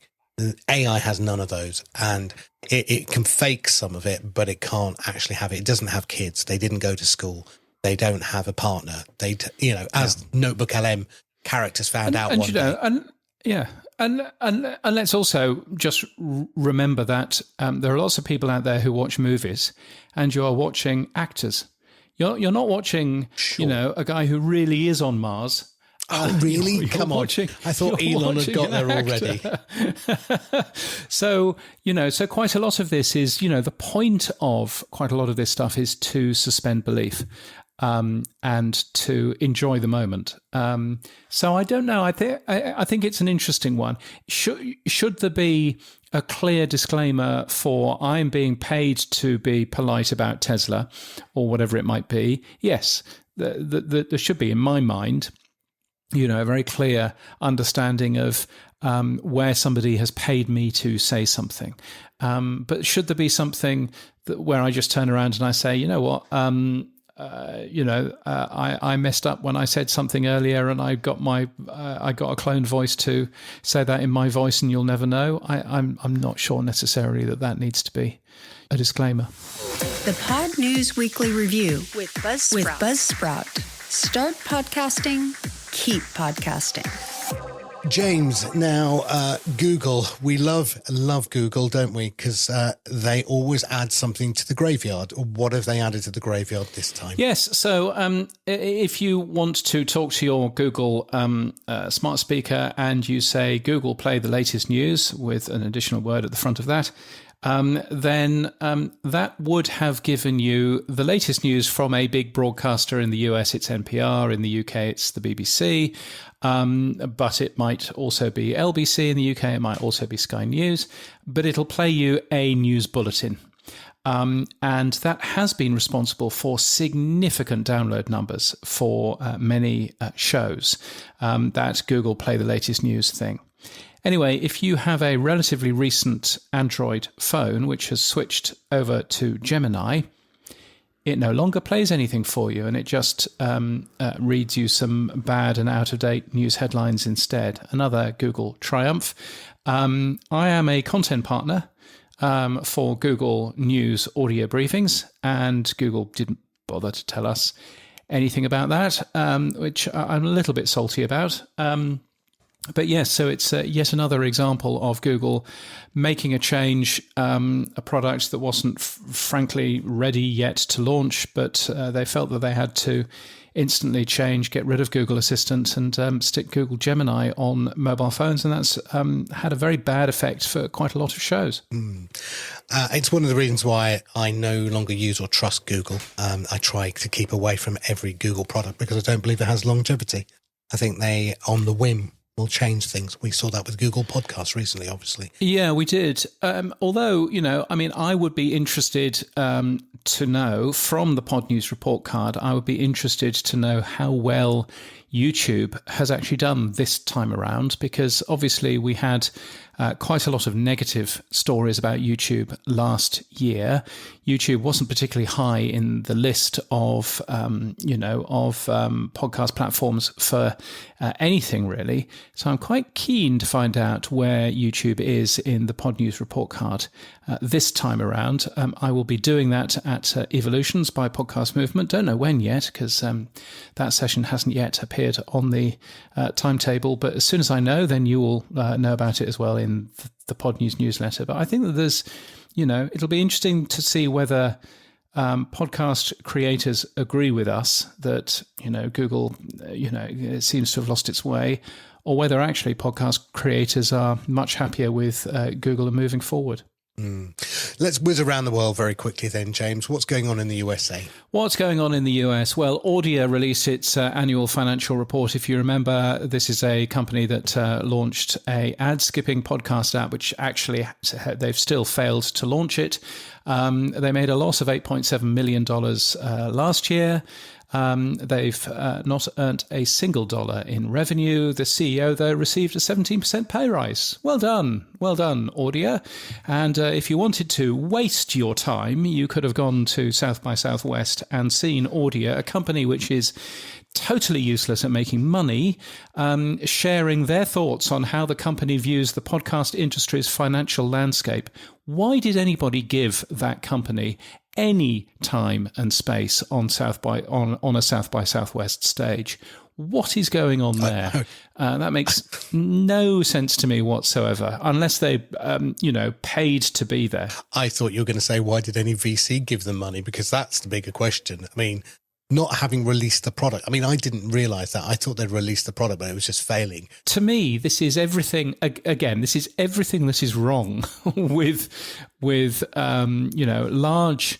[SPEAKER 3] AI has none of those, and it can fake some of it, but it can't actually have it. It doesn't have kids. They didn't go to school. They don't have a partner. As Notebook LM characters found out one day.
[SPEAKER 1] And let's also just remember that there are lots of people out there who watch movies, and you are watching actors. You're not watching, a guy who really is on Mars.
[SPEAKER 3] Oh, really? Come on. I thought Elon had got there already.
[SPEAKER 1] So quite a lot of this is, the point of quite a lot of this stuff is to suspend belief and to enjoy the moment. So I don't know. I think it's an interesting one. Should there be a clear disclaimer for I'm being paid to be polite about Tesla or whatever it might be? Yes, there should be, in my mind, a very clear understanding of where somebody has paid me to say something. But should there be something where I just turn around and I say, I messed up when I said something earlier, and I got a cloned voice to say that in my voice, and you'll never know. I'm not sure necessarily that needs to be a disclaimer.
[SPEAKER 2] The Pod News Weekly Review with Buzzsprout. Start podcasting. Keep podcasting.
[SPEAKER 3] James, now Google, we love Google, don't we? Because they always add something to the graveyard. What have they added to the graveyard this time?
[SPEAKER 1] Yes, so if you want to talk to your Google smart speaker and you say, Google, play the latest news with an additional word at the front of that, then that would have given you the latest news from a big broadcaster. In the US, it's NPR. In the UK, it's the BBC. But it might also be LBC. In the UK, it might also be Sky News. But it'll play you a news bulletin. And that has been responsible for significant download numbers for many shows, that Google Play the Latest News thing. Anyway, if you have a relatively recent Android phone which has switched over to Gemini, it no longer plays anything for you, and it just reads you some bad and out-of-date news headlines instead. Another Google triumph. I am a content partner for Google News audio briefings, and Google didn't bother to tell us anything about that, which I'm a little bit salty about. But yes, so it's yet another example of Google making a change, a product that wasn't frankly ready yet to launch, but they felt that they had to instantly change, get rid of Google Assistant and stick Google Gemini on mobile phones. And that's had a very bad effect for quite a lot of shows.
[SPEAKER 3] It's one of the reasons why I no longer use or trust Google. I try to keep away from every Google product because I don't believe it has longevity. I think they, on the whim, will change things. We saw that with Google Podcasts recently, obviously.
[SPEAKER 1] Yeah, we did. Although, I would be interested to know from the Pod News report card, I would be interested to know how well YouTube has actually done this time around, because obviously we had quite a lot of negative stories about YouTube last year. YouTube wasn't particularly high in the list of, podcast platforms for anything really. So I'm quite keen to find out where YouTube is in the Pod News report card this time around. I will be doing that at Evolutions by Podcast Movement. Don't know when yet, because that session hasn't yet appeared on the timetable. But as soon as I know, then you will know about it as well in the Pod News newsletter. But I think that there's, it'll be interesting to see whether podcast creators agree with us that, Google, it seems to have lost its way, or whether actually podcast creators are much happier with Google and moving forward.
[SPEAKER 3] Let's whiz around the world very quickly then, James. What's going on in the USA?
[SPEAKER 1] What's going on in the US? Well, Audia released its annual financial report. If you remember, this is a company that launched a ad-skipping podcast app, which actually they've still failed to launch it. They made a loss of $8.7 million last year. They've not earned a single dollar in revenue. The CEO, though, received a 17% pay rise. Well done, Audia. And if you wanted to waste your time, you could have gone to South by Southwest and seen Audia, a company which is totally useless at making money, sharing their thoughts on how the company views the podcast industry's financial landscape. Why did anybody give that company any time and space on a South by Southwest stage? What is going on there? That makes no sense to me whatsoever, unless they, paid to be there.
[SPEAKER 3] I thought you were going to say, why did any VC give them money? Because that's the bigger question. I mean, not having released the product. I mean, I didn't realise that. I thought they'd released the product, but it was just failing.
[SPEAKER 1] To me, this is everything. Again, this is everything that is wrong with large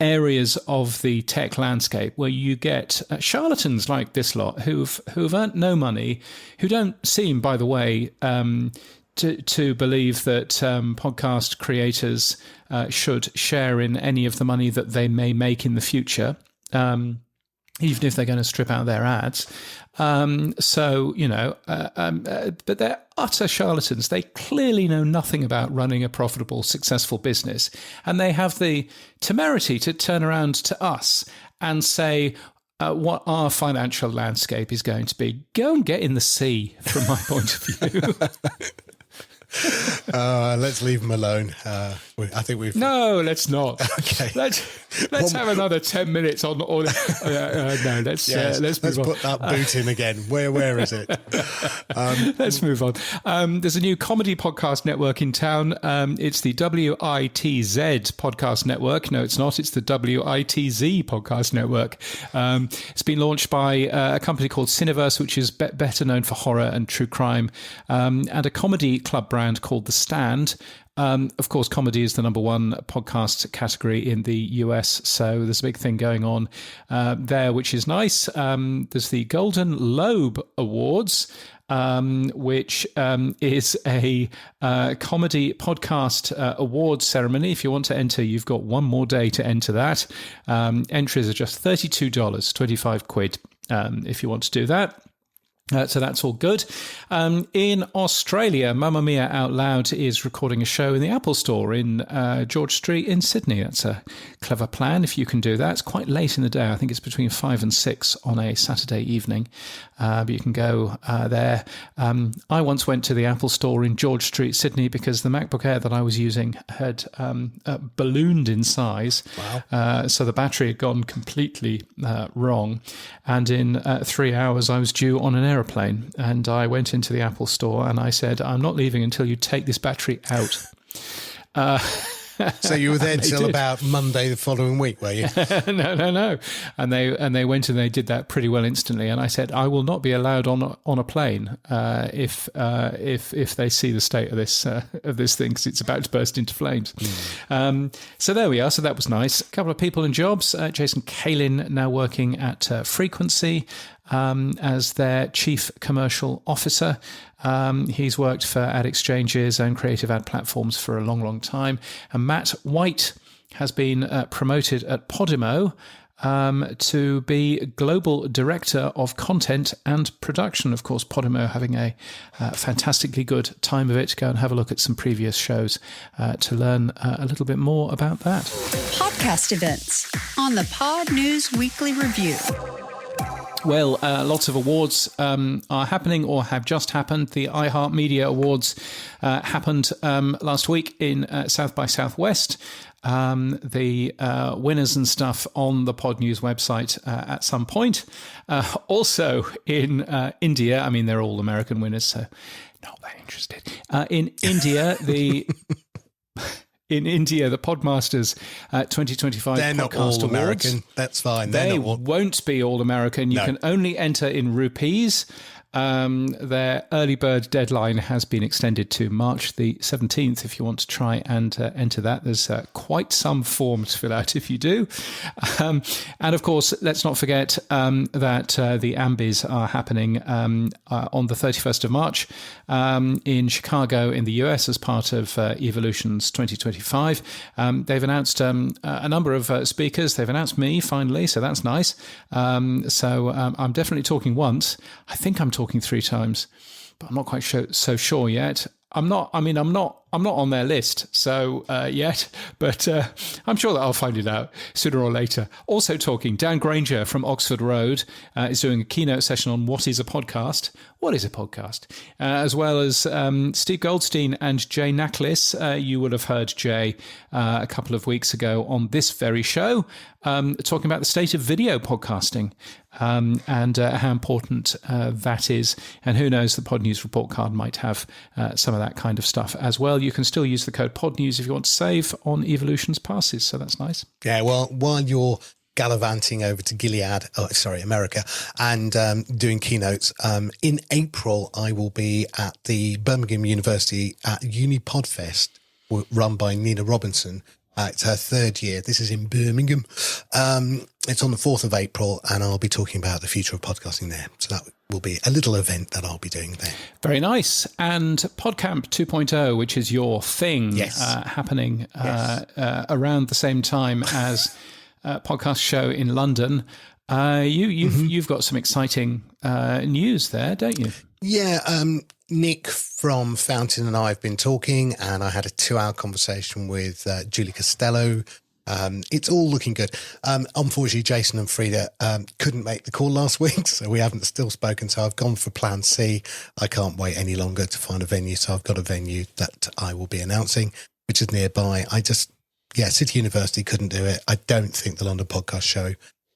[SPEAKER 1] areas of the tech landscape where you get charlatans like this lot who've earned no money, who don't seem, by the way, to believe that podcast creators should share in any of the money that they may make in the future. Even if they're going to strip out their ads. But they're utter charlatans. They clearly know nothing about running a profitable, successful business. And they have the temerity to turn around to us and say what our financial landscape is going to be. Go and get in the sea, from my point of view.
[SPEAKER 3] Let's leave them alone. I think we've...
[SPEAKER 1] No, let's not.
[SPEAKER 3] Okay.
[SPEAKER 1] Let's have another 10 minutes on... no, let's move on.
[SPEAKER 3] Put that boot in again. Where is it?
[SPEAKER 1] Let's move on. There's a new comedy podcast network in town. It's the WITZ Podcast Network. No, it's not. It's the WITZ Podcast Network. It's been launched by a company called Cineverse, which is better known for horror and true crime, and a comedy club brand called The Stand. Of course, comedy is the number one podcast category in the US, so there's a big thing going on there, which is nice. There's the Golden Lobe Awards, which is a comedy podcast awards ceremony. If you want to enter, you've got one more day to enter that. Entries are just $32, 25 quid, if you want to do that. So that's all good. In Australia, Mamma Mia Out Loud is recording a show in the Apple Store in George Street in Sydney. That's a clever plan if you can do that. It's quite late in the day. I think it's between 5 and 6 on a Saturday evening. But you can go there. I once went to the Apple Store in George Street, Sydney, because the MacBook Air that I was using had ballooned in size. Wow. So the battery had gone completely wrong. And in 3 hours, I was due on an aeroplane, and I went into the Apple Store and I said, I'm not leaving until you take this battery out.
[SPEAKER 3] So you were there till
[SPEAKER 1] did.
[SPEAKER 3] about Monday the following week, were you?
[SPEAKER 1] No. And they went and they did that pretty well instantly. And I said, I will not be allowed on a plane if they see the state of this thing, because it's about to burst into flames. So there we are. So that was nice. A couple of people and jobs. Jason Kalin now working at Frequency as their chief commercial officer. He's worked for ad exchanges and creative ad platforms for a long, long time. And Matt White has been promoted at Podimo to be global director of content and production. Of course, Podimo having a fantastically good time of it. Go and have a look at some previous shows to learn a little bit more about that.
[SPEAKER 2] Podcast events on the Pod News Weekly Review.
[SPEAKER 1] Well, lots of awards are happening or have just happened. The iHeartMedia Awards happened last week in South by Southwest. The winners and stuff on the Pod News website at some point. Also in India, I mean, they're all American winners, so not that interested. In India, In India, the Podmasters 2025
[SPEAKER 3] They're not
[SPEAKER 1] Podcast
[SPEAKER 3] all American.
[SPEAKER 1] Awards.
[SPEAKER 3] That's fine.
[SPEAKER 1] They won't be all American. You can only enter in rupees. Their early bird deadline has been extended to March the 17th. If you want to try and enter that, there's quite some form to fill out if you do. And of course, let's not forget that the AMBIs are happening on the 31st of March in Chicago in the US as part of Evolutions 2025. They've announced a number of speakers. They've announced me finally, so that's nice. So I'm definitely talking once. I think I'm talking 3 times, but I'm not quite so sure yet. I'm not on their list, so yet, but I'm sure that I'll find it out sooner or later. Also talking, Dan Granger from Oxford Road is doing a keynote session on what is a podcast. What is a podcast? As well as Steve Goldstein and Jay Nacklis. You would have heard Jay a couple of weeks ago on this very show, talking about the state of video podcasting and how important that is. And who knows, the Pod News report card might have some of that kind of stuff as well. You can still use the code PODNEWS if you want to save on Evolutions passes, so that's nice.
[SPEAKER 3] Yeah, well, while you're gallivanting over to America, and doing keynotes, in April I will be at the Birmingham University at UniPodFest, run by Nina Robinson. It's her 3rd year. This is in Birmingham. It's on the 4th of April, and I'll be talking about the future of podcasting there. So that will be a little event that I'll be doing there.
[SPEAKER 1] Very nice. And PodCamp 2.0, which is your thing, happening around the same time as podcast show in London. You've got some exciting news there, don't you?
[SPEAKER 3] Yeah, Nick from Fountain and I have been talking, and I had a 2-hour conversation with Julie Costello. It's all looking good. Unfortunately, Jason and Frida couldn't make the call last week, so we haven't still spoken. So I've gone for plan C. I can't wait any longer to find a venue. So I've got a venue that I will be announcing, which is nearby. City University couldn't do it. I don't think the London Podcast Show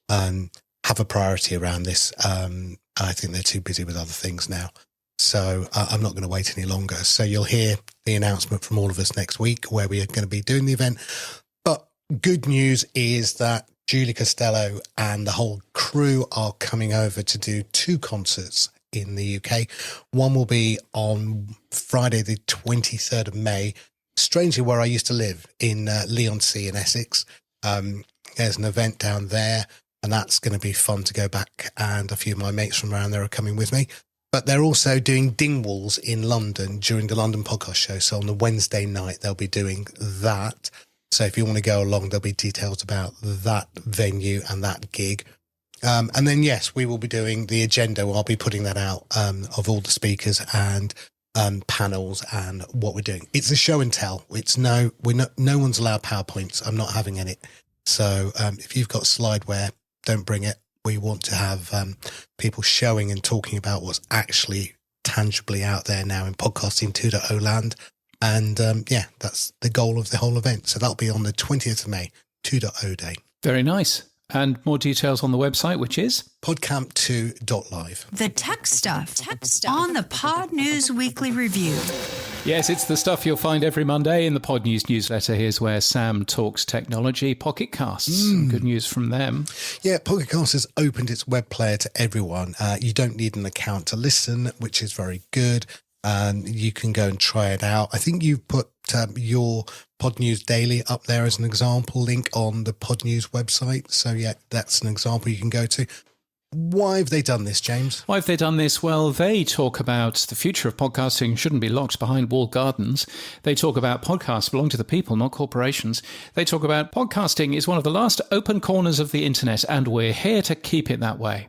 [SPEAKER 3] have a priority around this. I think they're too busy with other things now. So I'm not going to wait any longer. So you'll hear the announcement from all of us next week where we are going to be doing the event. But good news is that Julie Costello and the whole crew are coming over to do 2 concerts in the UK. One will be on Friday, the 23rd of May, strangely where I used to live, in Leigh-on-Sea in Essex. There's an event down there, and that's going to be fun to go back, and a few of my mates from around there are coming with me. But they're also doing Dingwalls in London during the London Podcast Show. So on the Wednesday night, they'll be doing that. So if you want to go along, there'll be details about that venue and that gig. And then, yes, we will be doing the agenda. I'll be putting that out of all the speakers and panels and what we're doing. It's a show and tell. No one's allowed PowerPoints. I'm not having any. So if you've got slideware, don't bring it. We want to have people showing and talking about what's actually tangibly out there now in podcasting 2.0 land. And that's the goal of the whole event. So that'll be on the 20th of May, 2.0 day.
[SPEAKER 1] Very nice. And more details on the website, which is
[SPEAKER 3] podcamp2.live.
[SPEAKER 2] The tech stuff on the Pod News Weekly Review.
[SPEAKER 1] Yes, it's the stuff you'll find every Monday in the Pod News newsletter. Here's where Sam talks technology. Pocket Casts. Some good news from them.
[SPEAKER 3] Yeah, Pocket Cast has opened its web player to everyone. You don't need an account to listen, which is very good. You can go and try it out. I think you've put your Pod News Daily up there as an example link on the Pod News website. So yeah, that's an example you can go to. Why have they done this, James?
[SPEAKER 1] Why have they done this? Well, they talk about the future of podcasting shouldn't be locked behind walled gardens. They talk about podcasts belong to the people, not corporations. They talk about podcasting is one of the last open corners of the internet, and we're here to keep it that way.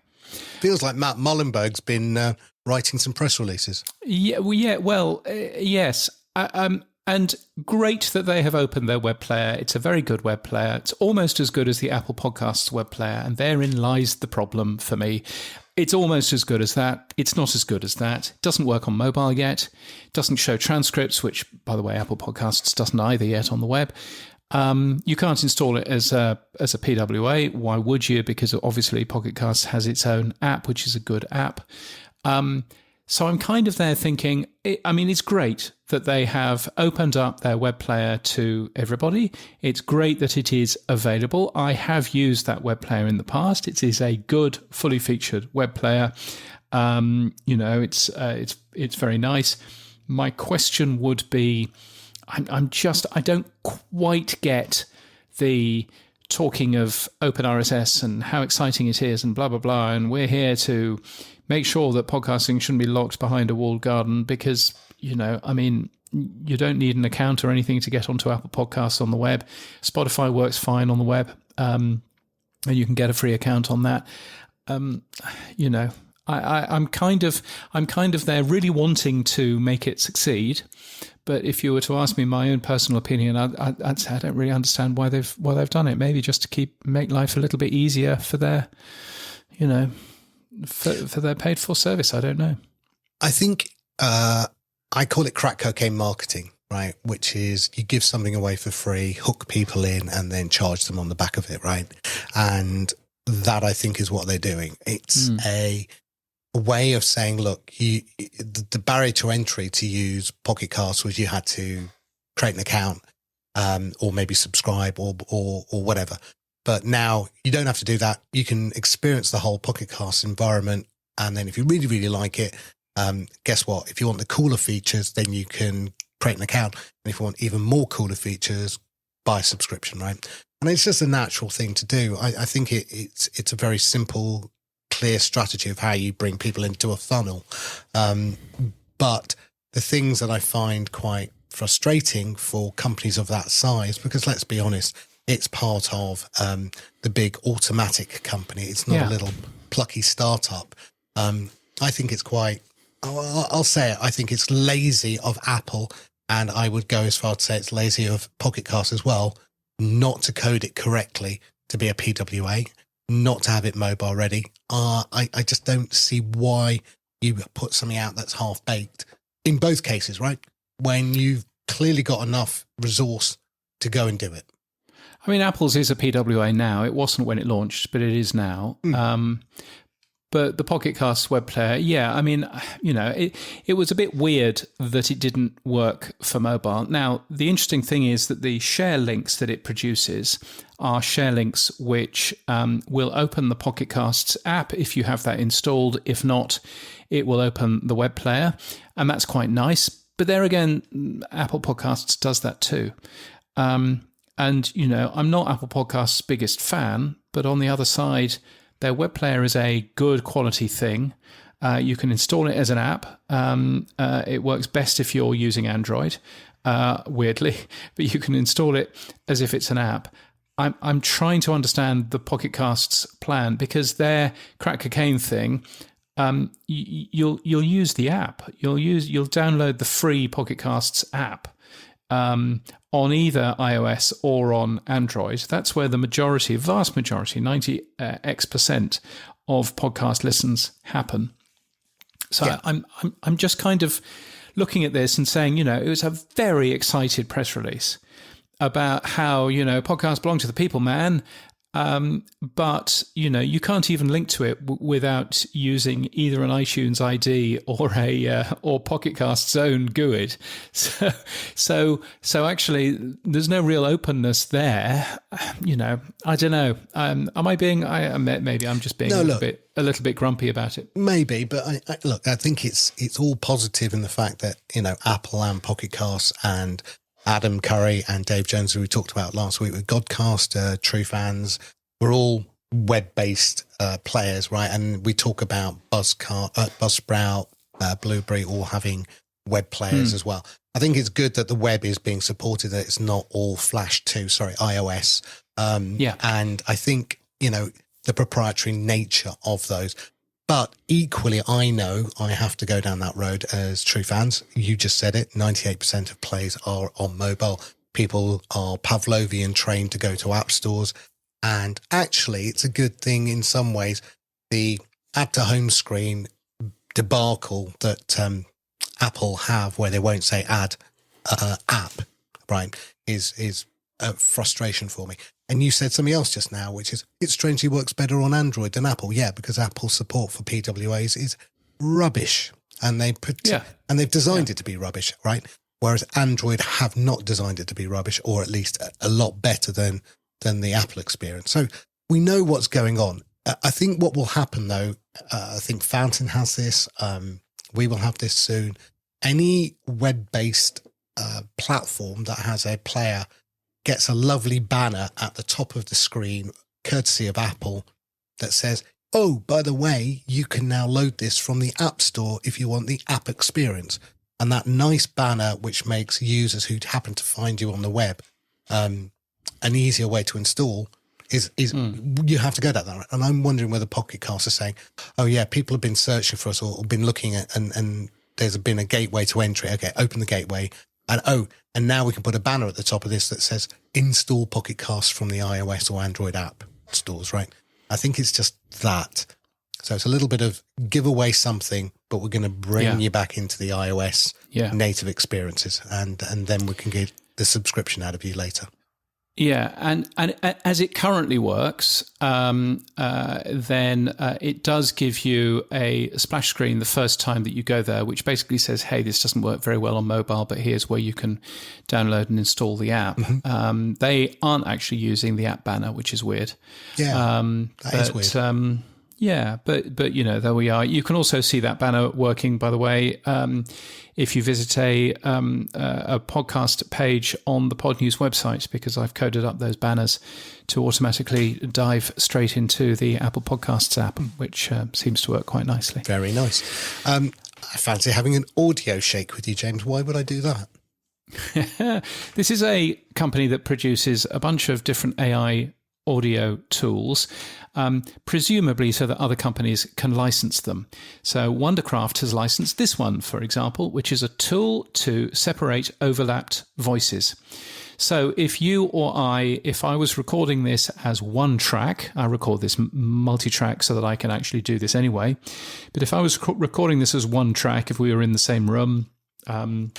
[SPEAKER 3] Feels like Matt Mullenberg's been writing some press releases.
[SPEAKER 1] Yes. And great that they have opened their web player. It's a very good web player. It's almost as good as the Apple Podcasts web player. And therein lies the problem for me. It's almost as good as that. It's not as good as that. It doesn't work on mobile yet. It doesn't show transcripts, which, by the way, Apple Podcasts doesn't either yet on the web. You can't install it as a PWA. Why would you? Because obviously Pocket Casts has its own app, which is a good app. So I'm kind of there thinking, it's great that they have opened up their web player to everybody. It's great that it is available. I have used that web player in the past. It is a good, fully featured web player. It's very nice. My question would be, I don't quite get the talking of open RSS and how exciting it is and blah, blah, blah. And we're here to make sure that podcasting shouldn't be locked behind a walled garden because, you don't need an account or anything to get onto Apple Podcasts on the web. Spotify works fine on the web, and you can get a free account on that. I'm kind of there really wanting to make it succeed. But if you were to ask me my own personal opinion, I'd say I don't really understand why they've done it. Maybe just to make life a little bit easier for their, for their paid for service. I don't know.
[SPEAKER 3] I think I call it crack cocaine marketing, right? Which is you give something away for free, hook people in, and then charge them on the back of it, right? And that I think is what they're doing. It's a way of saying, look, the barrier to entry to use Pocket Casts was you had to create an account, or maybe subscribe or whatever. But now you don't have to do that. You can experience the whole Pocket Cast environment. And then if you really, really like it, guess what? If you want the cooler features, then you can create an account. And if you want even more cooler features, buy a subscription, right? And it's just a natural thing to do. I think it's a very simple, clear strategy of how you bring people into a funnel. But the things that I find quite frustrating for companies of that size, because let's be honest, it's part of the big automatic company. It's not a little plucky startup. I think it's quite, I'll say it, I think it's lazy of Apple, and I would go as far to say it's lazy of Pocket Cast as well, not to code it correctly to be a PWA, not to have it mobile ready. I just don't see why you put something out that's half-baked in both cases, right? When you've clearly got enough resource to go and do it.
[SPEAKER 1] Apple's is a PWA now. It wasn't when it launched, but it is now. But the Pocket Cast web player, it was a bit weird that it didn't work for mobile. Now, the interesting thing is that the share links that it produces are share links which will open the Pocket Casts app if you have that installed. If not, it will open the web player, and that's quite nice. But there again, Apple Podcasts does that too. And, I'm not Apple Podcasts' biggest fan, but on the other side, their web player is a good quality thing. You can install it as an app. It works best if you're using Android, weirdly, but you can install it as if it's an app. I'm trying to understand the Pocket Casts plan, because their crack cocaine thing, you'll use the app. You'll download the free Pocket Casts app on either iOS or on Android. That's where the vast majority, 90% of podcast listens happen. So I'm just kind of looking at this and saying, it was a very excited press release about how, podcasts belong to the people, man. But you can't even link to it without using either an iTunes ID or Pocket Cast's own GUID. So actually, there's no real openness there. I don't know. Am I being? Maybe I'm just being a little bit grumpy about it.
[SPEAKER 3] Maybe, but I think it's all positive in the fact that Apple and Pocket Cast and Adam Curry and Dave Jones, who we talked about last week with Godcast, True Fans, we're all web-based players, right? And we talk about Buzzsprout, Blueberry, all having web players as well. I think it's good that the web is being supported, that it's not all iOS. And I think, the proprietary nature of those. But equally, I know I have to go down that road as True Fans. You just said it, 98% of plays are on mobile. People are Pavlovian trained to go to app stores. And actually, it's a good thing in some ways. The add to home screen debacle that Apple have, where they won't say add app, right, is a frustration for me. And you said something else just now, which is it strangely works better on Android than Apple. Yeah, because Apple's support for PWAs is rubbish, and they've designed it to be rubbish, right? Whereas Android have not designed it to be rubbish, or at least a lot better than the Apple experience. So we know what's going on. I think what will happen, though, I think Fountain has this. We will have this soon. Any web-based platform that has a player gets a lovely banner at the top of the screen, courtesy of Apple, that says, oh, by the way, you can now load this from the App Store if you want the app experience. And that nice banner, which makes users who happen to find you on the web an easier way to install, is you have to go down that route. And I'm wondering whether Pocket Cast are saying, oh, yeah, people have been searching for us or been looking at, and there's been a gateway to entry. Okay, open the gateway. And now we can put a banner at the top of this that says install Pocket Cast from the iOS or Android app stores, right? I think it's just that. So it's a little bit of give away something, but we're going to bring you back into the iOS native experiences, and then we can get the subscription out of you later.
[SPEAKER 1] Yeah, and as it currently works, then it does give you a splash screen the first time that you go there, which basically says, hey, this doesn't work very well on mobile, but here's where you can download and install the app. Mm-hmm. They aren't actually using the app banner, which is weird.
[SPEAKER 3] Yeah, that is weird.
[SPEAKER 1] Yeah, but there we are. You can also see that banner working, by the way, if you visit a podcast page on the Pod News website, because I've coded up those banners to automatically dive straight into the Apple Podcasts app, which seems to work quite nicely.
[SPEAKER 3] Very nice. I fancy having an audio shake with you, James. Why would I do that?
[SPEAKER 1] This is a company that produces a bunch of different AI audio tools, presumably so that other companies can license them. So Wondercraft has licensed this one, for example, which is a tool to separate overlapped voices. So if I was recording this as one track, I record this multi-track so that I can actually do this anyway. But if I was recording this as one track, if we were in the same room, and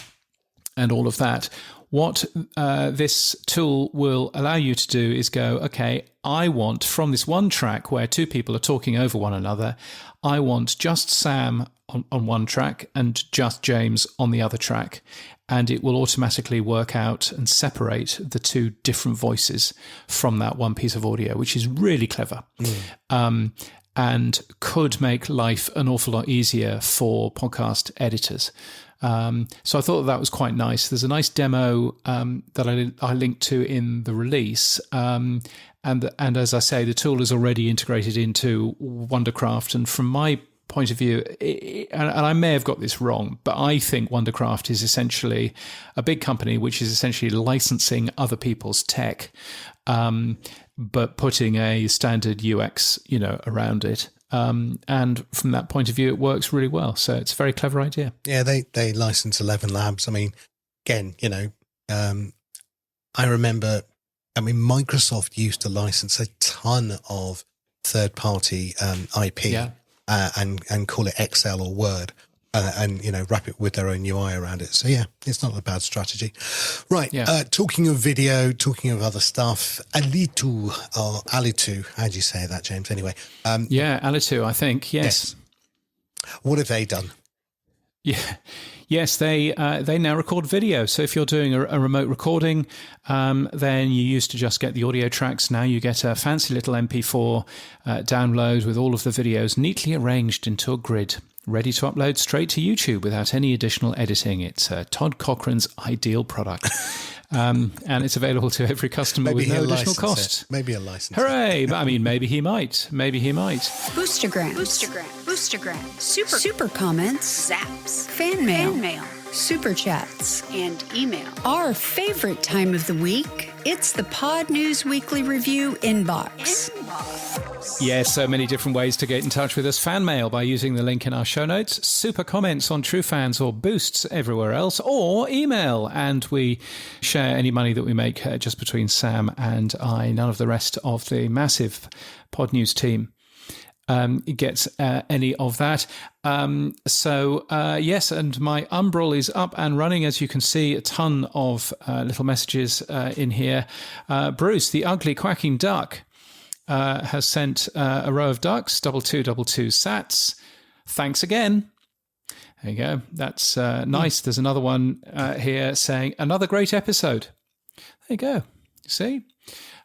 [SPEAKER 1] all of that, what this tool will allow you to do is go, okay, I want from this one track where two people are talking over one another, I want just Sam on one track and just James on the other track. And it will automatically work out and separate the two different voices from that one piece of audio, which is really clever. And could make life an awful lot easier for podcast editors. So I thought that was quite nice. There's a nice demo that I linked to in the release. And as I say, the tool is already integrated into Wondercraft. And from my point of view, and I may have got this wrong, but I think Wondercraft is essentially a big company which is essentially licensing other people's tech, but putting a standard UX, around it. And from that point of view, it works really well. So it's a very clever idea.
[SPEAKER 3] Yeah, they license 11 Labs. I mean, again, I remember, Microsoft used to license a ton of third-party IP and call it Excel or Word. and wrap it with their own UI around it. So yeah, it's not a bad strategy. Right.
[SPEAKER 1] Yeah.
[SPEAKER 3] Talking of video, talking of other stuff, Alitu, how do you say that, James? Anyway.
[SPEAKER 1] Alitu, I think. Yes.
[SPEAKER 3] What have they done?
[SPEAKER 1] Yeah. Yes, they now record video. So if you're doing a remote recording, then you used to just get the audio tracks. Now you get a fancy little MP4 download with all of the videos neatly arranged into a grid, ready to upload straight to YouTube without any additional editing. It's Todd Cochran's ideal product. And it's available to every customer with no additional cost.
[SPEAKER 3] Maybe a license.
[SPEAKER 1] Hooray! I mean, maybe he might.
[SPEAKER 2] Boostergram. Super comments. Zaps. Fan mail. Super chats.
[SPEAKER 5] And email.
[SPEAKER 2] Our favorite time of the week. It's the Pod News Weekly Review inbox.
[SPEAKER 1] Yes, so many different ways to get in touch with us. Fan mail by using the link in our show notes, super comments on True Fans or boosts everywhere else, or email, and we share any money that we make just between Sam and I. None of the rest of the massive Pod News team gets any of that. Yes, and my Umbrel is up and running. As you can see, a ton of little messages in here. Bruce, the ugly quacking duck, has sent a row of ducks, 2222 sats. Thanks again. There you go. That's nice. There's another one here saying, another great episode. There you go. See?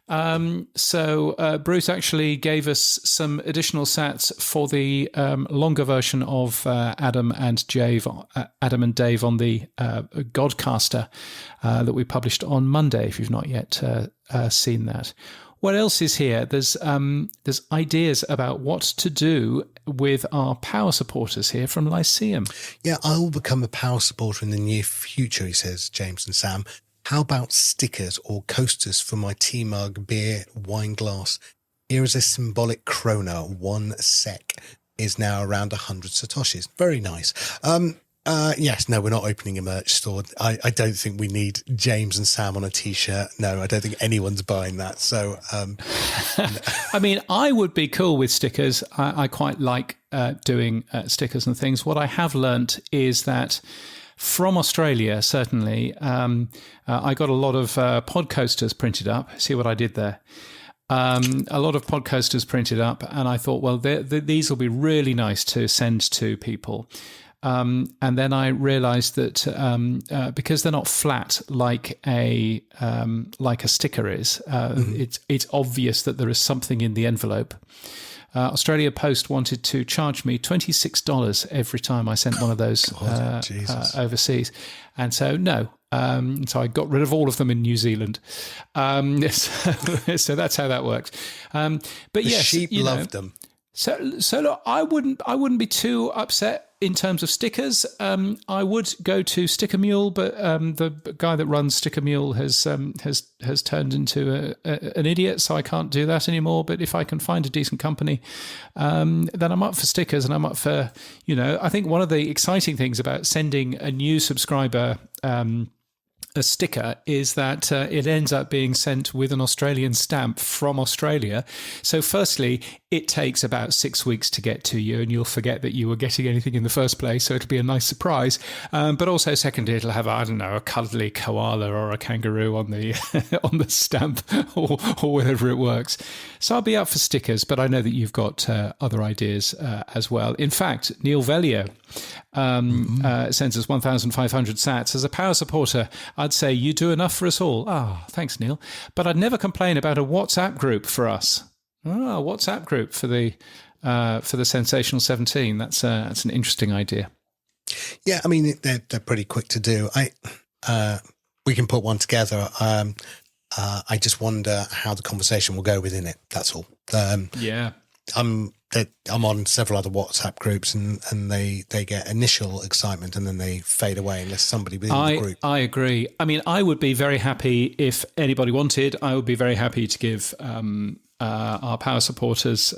[SPEAKER 1] Bruce actually gave us some additional sats for the longer version of Adam and Dave on the Godcaster that we published on Monday, if you've not yet seen that. What else is here? There's ideas about what to do with our power supporters here from Lyceum.
[SPEAKER 3] Yeah, I will become a power supporter in the near future, he says, James and Sam. How about stickers or coasters for my tea mug, beer, wine glass? Here is a symbolic krona, 1 SEK is now around 100 satoshis. Very nice. Yes, no, we're not opening a merch store. I don't think we need James and Sam on a T-shirt. No, I don't think anyone's buying that. So,
[SPEAKER 1] I mean, I would be cool with stickers. I quite like doing stickers and things. What I have learnt is that from Australia, certainly, I got a lot of pod coasters printed up. See what I did there? A lot of pod coasters printed up, and I thought, well, these will be really nice to send to people. And then I realised that because they're not flat like a sticker is, it's obvious that there is something in the envelope. Australia Post wanted to charge me $26 every time I sent one of those overseas, and so no. So I got rid of all of them in New Zealand. So that's how that works. But
[SPEAKER 3] the
[SPEAKER 1] yes,
[SPEAKER 3] sheep loved them.
[SPEAKER 1] So look, I wouldn't be too upset in terms of stickers. I would go to Sticker Mule, but the guy that runs Sticker Mule has turned into an idiot, so I can't do that anymore. But if I can find a decent company, then I'm up for stickers, and I'm up for, I think one of the exciting things about sending a new subscriber a sticker is that it ends up being sent with an Australian stamp from Australia. So firstly, it takes about 6 weeks to get to you, and you'll forget that you were getting anything in the first place, so it'll be a nice surprise. But also secondly, it'll have, I don't know, a cuddly koala or a kangaroo on the on the stamp or whatever it works. So I'll be up for stickers, but I know that you've got other ideas as well. In fact, Neil Velio sends us 1,500 sats. As a power supporter, I'd say you do enough for us all. Thanks, Neil. But I'd never complain about a WhatsApp group for us. WhatsApp group for the Sensational 17. That's an interesting idea.
[SPEAKER 3] Yeah, I mean, they're pretty quick to do. We can put one together. I just wonder how the conversation will go within it. That's all.
[SPEAKER 1] Yeah.
[SPEAKER 3] I'm on several other WhatsApp groups, and they get initial excitement and then they fade away unless somebody within the group. I
[SPEAKER 1] agree. I mean, I would be very happy if anybody wanted. I would be very happy to give our power supporters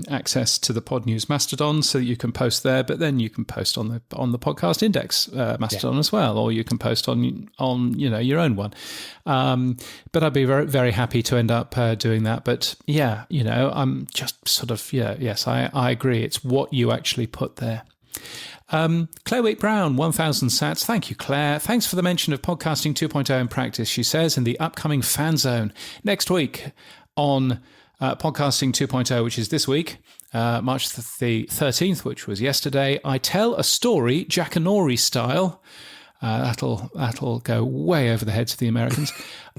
[SPEAKER 1] access to the Pod News Mastodon, so that you can post there. But then you can post on the Podcast Index Mastodon as well, or you can post on your own one. But I'd be very, very happy to end up doing that. But yeah, I'm just sort of yes, I agree. It's what you actually put there. Claire Wheat-Brown, 1,000 sats. Thank you, Claire. Thanks for the mention of Podcasting 2.0 in practice, she says, in the upcoming Fan Zone. Next week on Podcasting 2.0, which is this week, March the 13th, which was yesterday, I tell a story, Jackanory style, that'll go way over the heads of the Americans,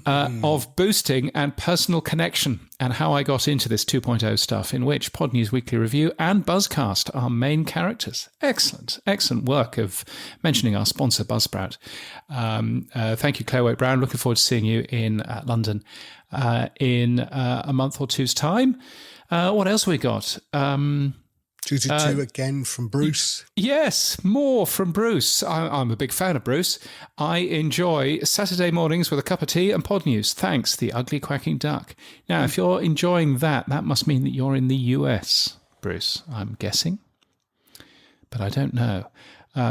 [SPEAKER 1] of boosting and personal connection and how I got into this 2.0 stuff, in which Pod News Weekly Review and Buzzcast are main characters. Excellent work of mentioning our sponsor, Buzzsprout. Thank you, Claire Wheat-Brown. Looking forward to seeing you in London in a month or two's time. What else have we got?
[SPEAKER 3] 222 again from Bruce.
[SPEAKER 1] Yes, more from Bruce. I'm a big fan of Bruce. I enjoy Saturday mornings with a cup of tea and pod news. Thanks, the ugly quacking duck. Now, if you're enjoying that must mean that you're in the US, Bruce, I'm guessing. But I don't know.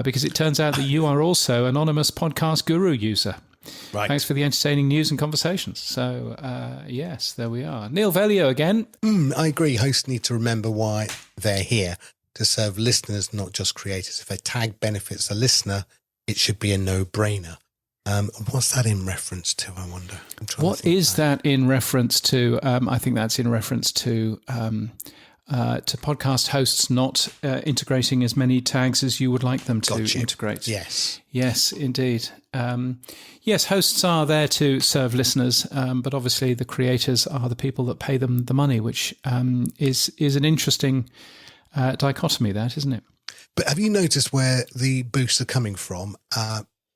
[SPEAKER 1] Because it turns out that you are also an anonymous podcast guru user.
[SPEAKER 3] Right.
[SPEAKER 1] Thanks for the entertaining news and conversations. So, yes, there we are. Neil Velio again.
[SPEAKER 3] I agree. Hosts need to remember why they're here, to serve listeners, not just creators. If a tag benefits a listener, it should be a no-brainer. What's that in reference to, I wonder?
[SPEAKER 1] What is that in reference to? I think that's in reference to podcast hosts not integrating as many tags as you would like them to integrate. Yes, indeed. Yes, hosts are there to serve listeners, but obviously the creators are the people that pay them the money, which is an interesting dichotomy, that, isn't it?
[SPEAKER 3] But have you noticed where the boosts are coming from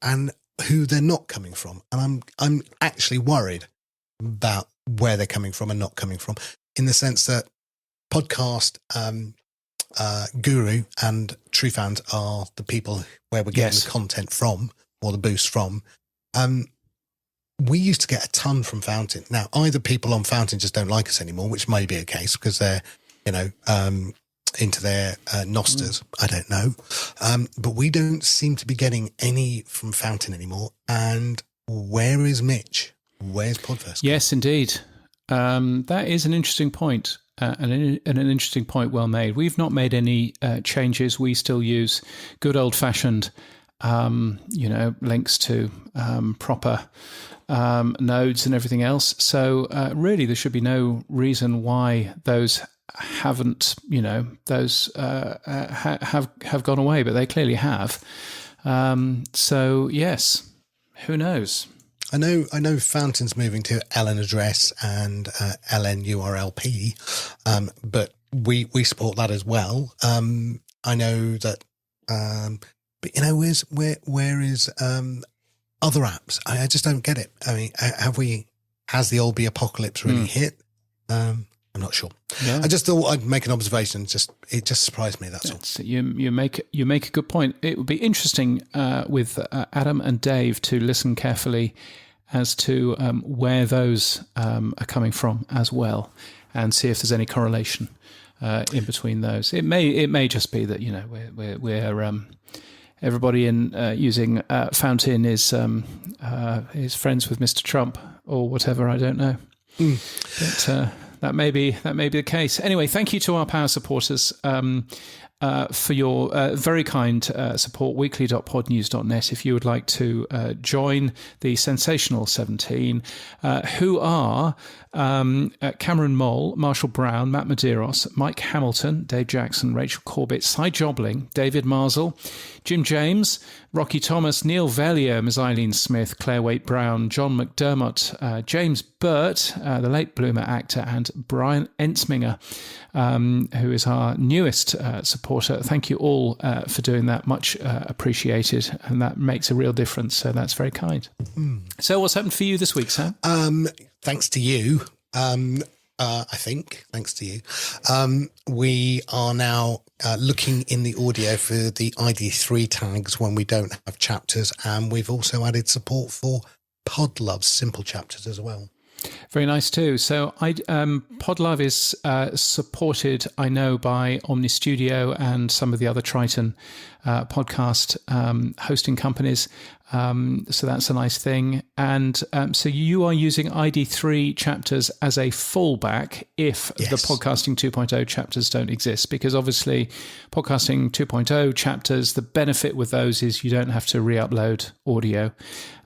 [SPEAKER 3] and who they're not coming from? And I'm actually worried about where they're coming from and not coming from, in the sense that podcast guru and true fans are the people where we're getting the content from, or the boost from. We used to get a ton from Fountain. Now, either people on Fountain just don't like us anymore, which may be a case because they're, into their nosters. I don't know. But we don't seem to be getting any from Fountain anymore. And where is Mitch? Where's Podverse?
[SPEAKER 1] Yes, indeed. That is an interesting point. And an interesting point well made. We've not made any changes. We still use good old-fashioned, links to proper nodes and everything else. So really, there should be no reason why those haven't, those have gone away, but they clearly have. So yes, who knows?
[SPEAKER 3] I know Fountain's moving to LN address and LN URLP, but we support that as well. I know that, but where is other apps? I just don't get it. I mean, has the Olby apocalypse really hit? I'm not sure. Yeah. I just thought I'd make an observation. It just surprised me. That's all.
[SPEAKER 1] You make a good point. It would be interesting with Adam and Dave to listen carefully as to where those are coming from as well, and see if there's any correlation in between those. It may just be that we're everybody in using Fountain is friends with Mr. Trump or whatever. I don't know. But that may be the case. Anyway, thank you to our power supporters for your very kind support. weekly.podnews.net if you would like to join the Sensational 17, who are Cameron Moll, Marshall Brown, Matt Medeiros, Mike Hamilton, Dave Jackson, Rachel Corbett, Cy Jobling, David Marsell, Jim James, Rocky Thomas, Neil Vellier, Ms. Eileen Smith, Claire Wheat-Brown, John McDermott, James Burt, the late Bloomer actor, and Brian Ensminger, who is our newest supporter. Thank you all for doing that. Much appreciated, and that makes a real difference. So that's very kind. So what's happened for you this week, Sam?
[SPEAKER 3] Thanks to you, I think. Thanks to you. We are now looking in the audio for the ID3 tags when we don't have chapters, and we've also added support for Podlove's simple chapters as well.
[SPEAKER 1] Very nice too. So Podlove is supported, I know, by Omni Studio and some of the other Triton podcast hosting companies. So that's a nice thing. And so you are using ID3 chapters as a fallback if the Podcasting 2.0 chapters don't exist, because obviously Podcasting 2.0 chapters, the benefit with those is you don't have to re-upload audio.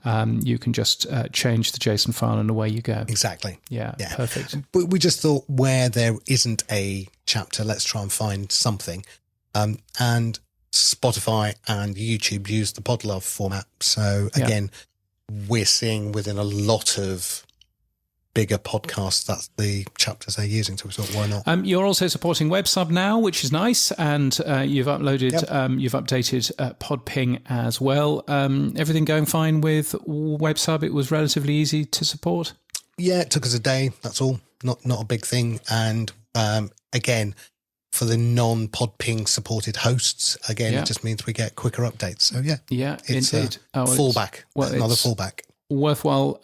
[SPEAKER 1] You can just change the JSON file and away you go.
[SPEAKER 3] Exactly.
[SPEAKER 1] Yeah. Perfect.
[SPEAKER 3] But we just thought where there isn't a chapter, let's try and find something. And Spotify and YouTube use the Podlove format. So again, we're seeing within a lot of bigger podcasts that's the chapters they're using. So we thought, why not?
[SPEAKER 1] You're also supporting WebSub now, which is nice, and you've uploaded, you've updated Podping as well. Everything going fine with WebSub? It was relatively easy to support.
[SPEAKER 3] Yeah, it took us a day. That's all. Not a big thing. And again, for the non-Podping supported hosts, again, it just means we get quicker updates. So it's
[SPEAKER 1] indeed.
[SPEAKER 3] Fallback. Another fallback.
[SPEAKER 1] Worthwhile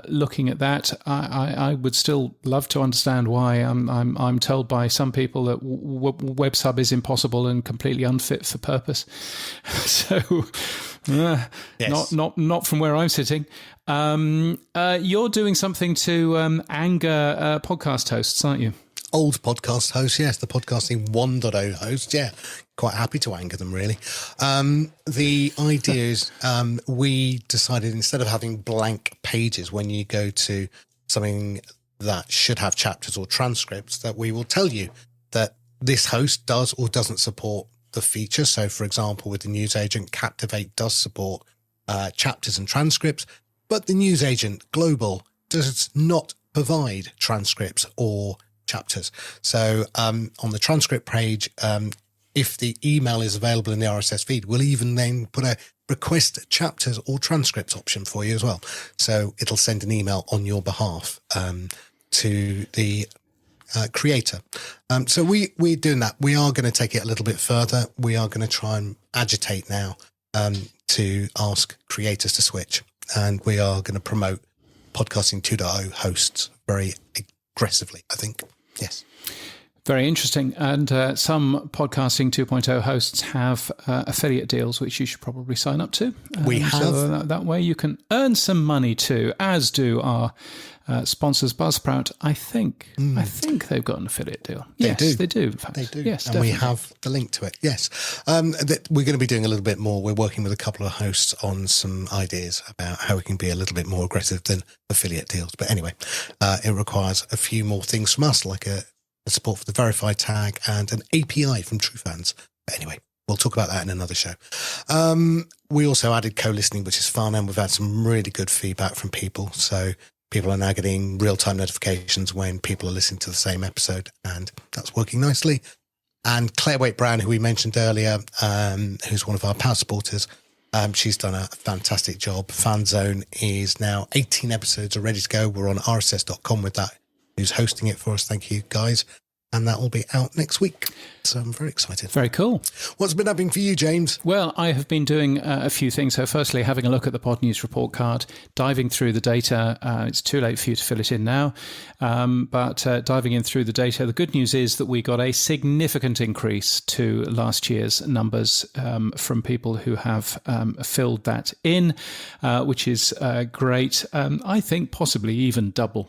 [SPEAKER 1] looking at that. I would still love to understand why I'm told by some people that WebSub is impossible and completely unfit for purpose. So not from where I'm sitting. You're doing something to anger podcast hosts, aren't you?
[SPEAKER 3] Old podcast hosts, yes, the Podcasting 1.0 hosts, quite happy to anger them, really. The idea is we decided instead of having blank pages when you go to something that should have chapters or transcripts, that we will tell you that this host does or doesn't support the feature. So, for example, with the newsagent, Captivate does support chapters and transcripts, but the newsagent Global does not provide transcripts or chapters. So on the transcript page, if the email is available in the RSS feed, we'll even then put a request chapters or transcripts option for you as well. So it'll send an email on your behalf to the creator. So we're doing that. We are going to take it a little bit further. We are going to try and agitate now to ask creators to switch. And we are going to promote Podcasting 2.0 hosts very aggressively, I think. Yes.
[SPEAKER 1] Very interesting. And some Podcasting 2.0 hosts have affiliate deals, which you should probably sign up to.
[SPEAKER 3] We have.
[SPEAKER 1] So that way you can earn some money too, as do our sponsors, Buzzsprout. I think they've got an affiliate deal. Yes, they do. In fact.
[SPEAKER 3] They do.
[SPEAKER 1] Yes,
[SPEAKER 3] and
[SPEAKER 1] definitely.
[SPEAKER 3] we have the link to it. Yes. We're going to be doing a little bit more. We're working with a couple of hosts on some ideas about how we can be a little bit more aggressive than affiliate deals. But anyway, it requires a few more things from us, like a support for the verified tag and an API from TrueFans. But anyway, we'll talk about that in another show. We also added co-listening, which is fun, and we've had some really good feedback from people. So people are now getting real-time notifications when people are listening to the same episode, and that's working nicely. And Claire Waite-Brown, who we mentioned earlier, who's one of our power supporters, she's done a fantastic job. Fanzone is now 18 episodes are ready to go. We're on rss.com with that. Who's hosting it for us. Thank you, guys. And that will be out next week. So I'm very excited.
[SPEAKER 1] Very cool.
[SPEAKER 3] What's been happening for you, James?
[SPEAKER 1] Well, I have been doing a few things. So firstly, having a look at the Pod News report card, diving through the data. It's too late for you to fill it in now. But diving in through the data, the good news is that we got a significant increase to last year's numbers from people who have filled that in, which is great. I think possibly even double.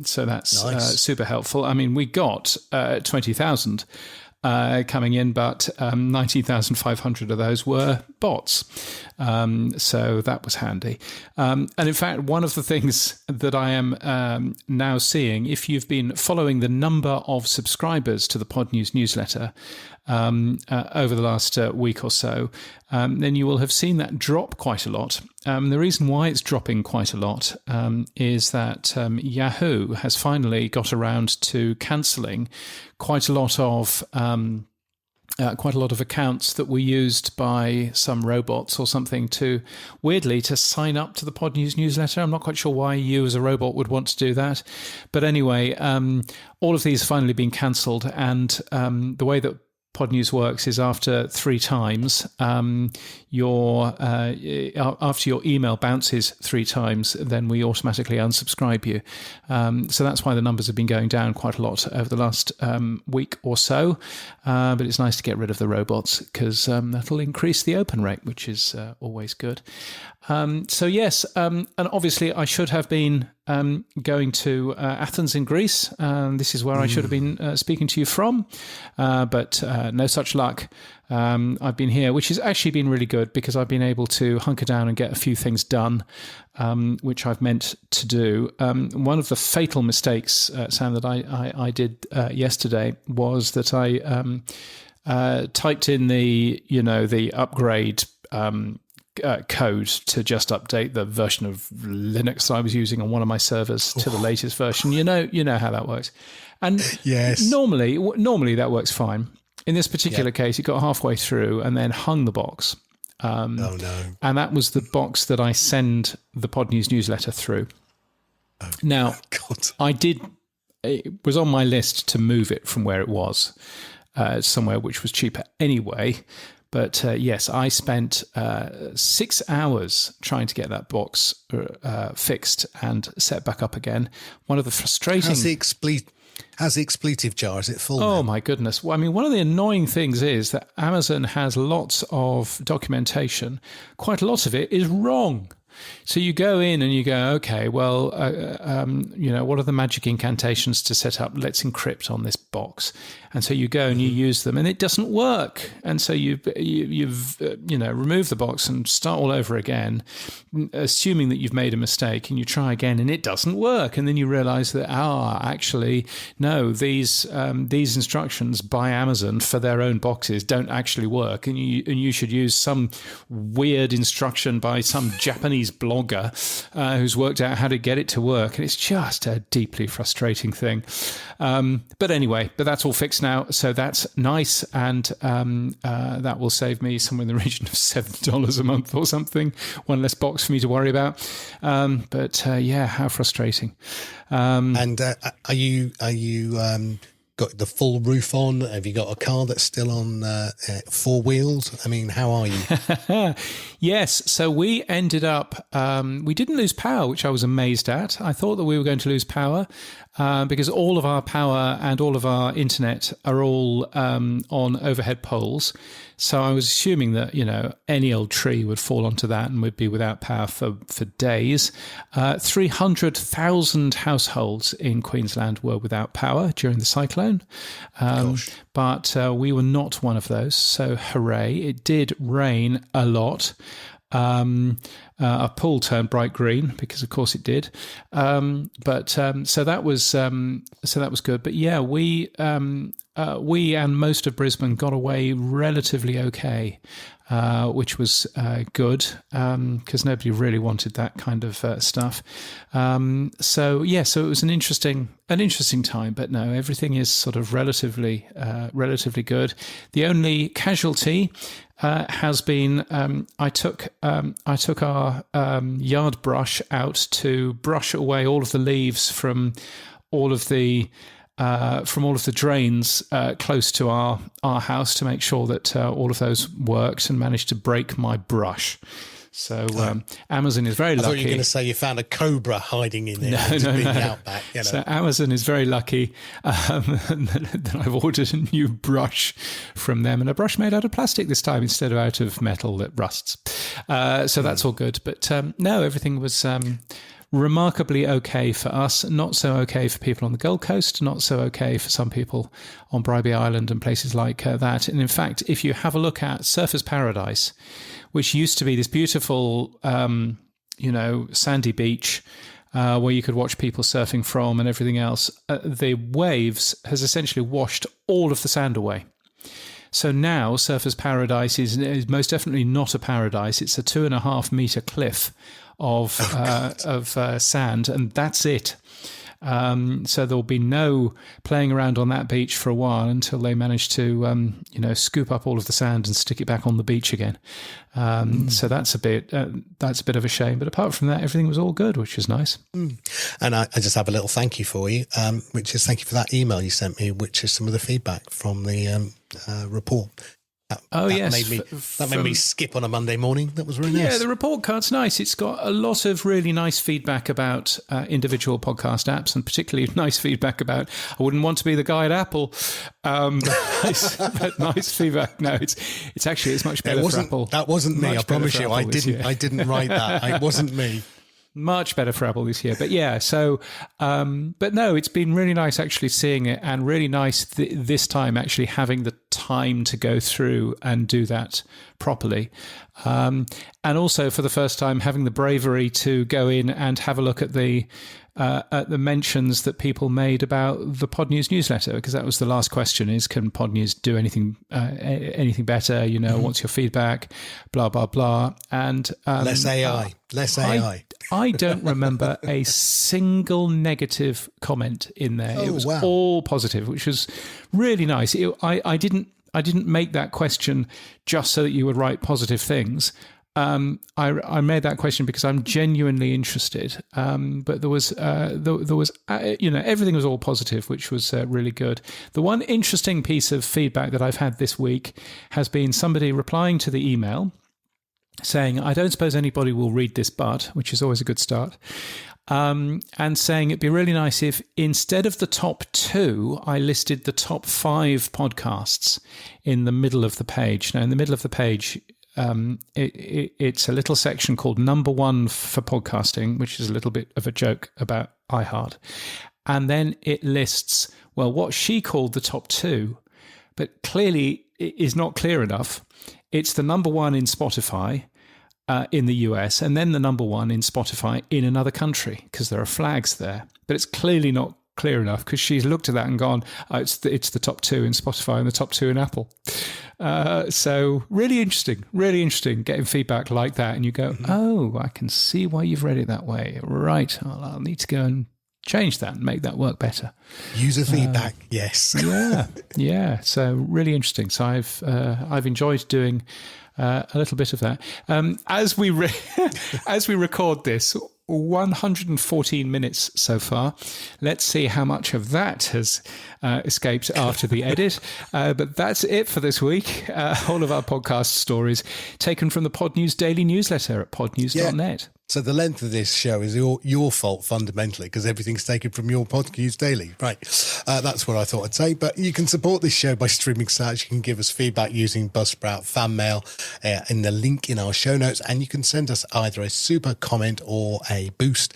[SPEAKER 1] So that's
[SPEAKER 3] nice.
[SPEAKER 1] Super helpful. I mean, we got 20,000 coming in, but 19,500 of those were bots. So that was handy. And in fact, one of the things that I am now seeing, if you've been following the number of subscribers to the Pod News newsletter over the last week or so, then you will have seen that drop quite a lot. The reason why it's dropping quite a lot is that Yahoo has finally got around to cancelling quite a lot of accounts that were used by some robots or something to sign up to the Pod News newsletter. I'm not quite sure why you as a robot would want to do that. But anyway, all of these have finally been cancelled, and the way that Pod News works is after 3 times, after your email bounces 3 times, then we automatically unsubscribe you. So that's why the numbers have been going down quite a lot over the last week or so. But it's nice to get rid of the robots because that'll increase the open rate, which is always good. So yes, and obviously I should have been going to Athens in Greece. This is where I should have been speaking to you from, but no such luck. I've been here, which has actually been really good because I've been able to hunker down and get a few things done, which I've meant to do. One of the fatal mistakes, Sam, that I did yesterday was that I typed in the upgrade code to just update the version of Linux I was using on one of my servers to the latest version. You know how that works. And
[SPEAKER 3] yes,
[SPEAKER 1] normally that works fine. In this particular case, it got halfway through and then hung the box.
[SPEAKER 3] Oh no!
[SPEAKER 1] And that was the box that I send the Pod News newsletter through.
[SPEAKER 3] Oh,
[SPEAKER 1] now,
[SPEAKER 3] God.
[SPEAKER 1] It was on my list to move it from where it was, somewhere which was cheaper anyway. But yes, I spent 6 hours trying to get that box fixed and set back up again. One of the frustrating...
[SPEAKER 3] How's the expletive jar? Is it full?
[SPEAKER 1] Oh,
[SPEAKER 3] now?
[SPEAKER 1] my goodness. Well, I mean, one of the annoying things is that Amazon has lots of documentation. Quite a lot of it is wrong. So you go in and you go, okay, well, what are the magic incantations to set up? Let's encrypt on this box. And so you go and you use them, and it doesn't work. And so you've removed the box and start all over again, assuming that you've made a mistake, and you try again, and it doesn't work. And then you realize that actually, no, these instructions by Amazon for their own boxes don't actually work, and you should use some weird instruction by some Japanese blogger who's worked out how to get it to work. And it's just a deeply frustrating thing. But anyway, that's all fixed now, so that's nice, and that will save me somewhere in the region of $7 a month or something. One less box for me to worry about. But how frustrating.
[SPEAKER 3] And are you got the full roof on? Have you got a car that's still on 4 wheels? I mean, how are you?
[SPEAKER 1] Yes. So we ended up, we didn't lose power, which I was amazed at. I thought that we were going to lose power because all of our power and all of our internet are all on overhead poles. So I was assuming that, any old tree would fall onto that and we'd be without power for days. 300,000 households in Queensland were without power during the cyclone. But we were not one of those. So hooray. It did rain a lot. Our pool turned bright green because, of course, it did. So that was good. But yeah, we and most of Brisbane got away relatively okay, which was good because nobody really wanted that kind of stuff. So it was an interesting time. But no, everything is sort of relatively good. The only casualty has been I took our yard brush out to brush away all of the leaves from all of the drains close to our house to make sure that all of those worked, and managed to break my brush. So Amazon is very lucky.
[SPEAKER 3] I thought you were going to say you found a cobra hiding in there. No. Outback,
[SPEAKER 1] So Amazon is very lucky that I've ordered a new brush from them, and a brush made out of plastic this time instead of out of metal that rusts. So that's all good. But no, everything was remarkably okay for us, not so okay for people on the Gold Coast, not so okay for some people on Bribie Island and places like that. And in fact, if you have a look at Surfers Paradise, which used to be this beautiful, sandy beach where you could watch people surfing from and everything else, the waves has essentially washed all of the sand away. So now Surfers Paradise is most definitely not a paradise. It's a 2.5 metre cliff of sand, and that's it. So there'll be no playing around on that beach for a while until they manage to, scoop up all of the sand and stick it back on the beach again. So that's a bit of a shame. But apart from that, everything was all good, which is nice.
[SPEAKER 3] And I just have a little thank you for you, which is thank you for that email you sent me, which is some of the feedback from the report. That made me skip on a Monday morning. That was really nice.
[SPEAKER 1] Yeah, the report card's nice. It's got a lot of really nice feedback about individual podcast apps, and particularly nice feedback about, I wouldn't want to be the guy at Apple. But nice feedback. No, it's much better for Apple.
[SPEAKER 3] That wasn't me. I promise you. I didn't write that. It wasn't me.
[SPEAKER 1] Much better for Apple this year. But yeah, so, but no, it's been really nice actually seeing it, and really nice this time actually having the time to go through and do that properly. And also for the first time having the bravery to go in and have a look at the mentions that people made about the Pod News newsletter, because that was the last question: is can Pod News do anything better? What's your feedback? Blah blah blah. And
[SPEAKER 3] less AI.
[SPEAKER 1] I don't remember a single negative comment in there. It was all positive, which was really nice. I didn't make that question just so that you would write positive things. I made that question because I'm genuinely interested. But there was everything was all positive, which was really good. The one interesting piece of feedback that I've had this week has been somebody replying to the email saying, I don't suppose anybody will read this, but, which is always a good start. And saying it'd be really nice if instead of the top 2, I listed the top 5 podcasts in the middle of the page. Now, in the middle of the page, it's a little section called Number 1 for Podcasting, which is a little bit of a joke about iHeart. And then it lists, what she called the top 2, but clearly it is not clear enough. It's the number 1 in Spotify in the US, and then the number 1 in Spotify in another country, because there are flags there. But it's clearly not clear enough, because she's looked at that and gone, it's the top 2 in Spotify and the top 2 in Apple. So really interesting getting feedback like that. And you go, oh, I can see why you've read it that way. Right. I'll need to go and change that and make that work better.
[SPEAKER 3] User feedback. Yes.
[SPEAKER 1] Yeah. So really interesting. So I've enjoyed doing a little bit of that. As we record this, 114 minutes so far. Let's see how much of that has escaped after the edit. But that's it for this week. All of our podcast stories taken from the Pod News Daily newsletter at podnews.net.
[SPEAKER 3] So the length of this show is your fault fundamentally, because everything's taken from your Pod News Daily. Right. That's what I thought I'd say. But you can support this show by streaming search. You can give us feedback using Buzzsprout fan mail in the link in our show notes. And you can send us either a super comment or a boost.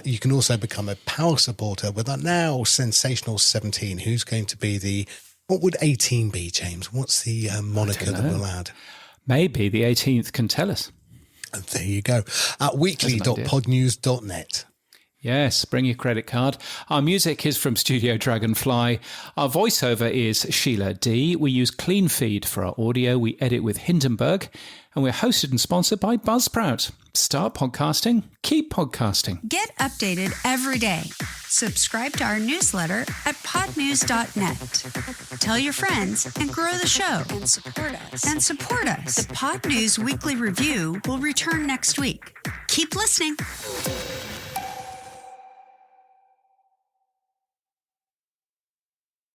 [SPEAKER 3] You can also become a power supporter with our now sensational 17. Who's going to be what would 18 be, James? What's the moniker that we'll add?
[SPEAKER 1] Maybe the 18th can tell us.
[SPEAKER 3] And there you go. At weekly.podnews.net.
[SPEAKER 1] Yes, bring your credit card. Our music is from Studio Dragonfly. Our voiceover is Sheila D. We use Clean Feed for our audio. We edit with Hindenburg. And we're hosted and sponsored by Buzzsprout. Start podcasting. Keep podcasting.
[SPEAKER 2] Get updated every day. Subscribe to our newsletter at podnews.net. Tell your friends and grow the show.
[SPEAKER 5] And support us.
[SPEAKER 2] The Pod News Weekly Review will return next week. Keep listening.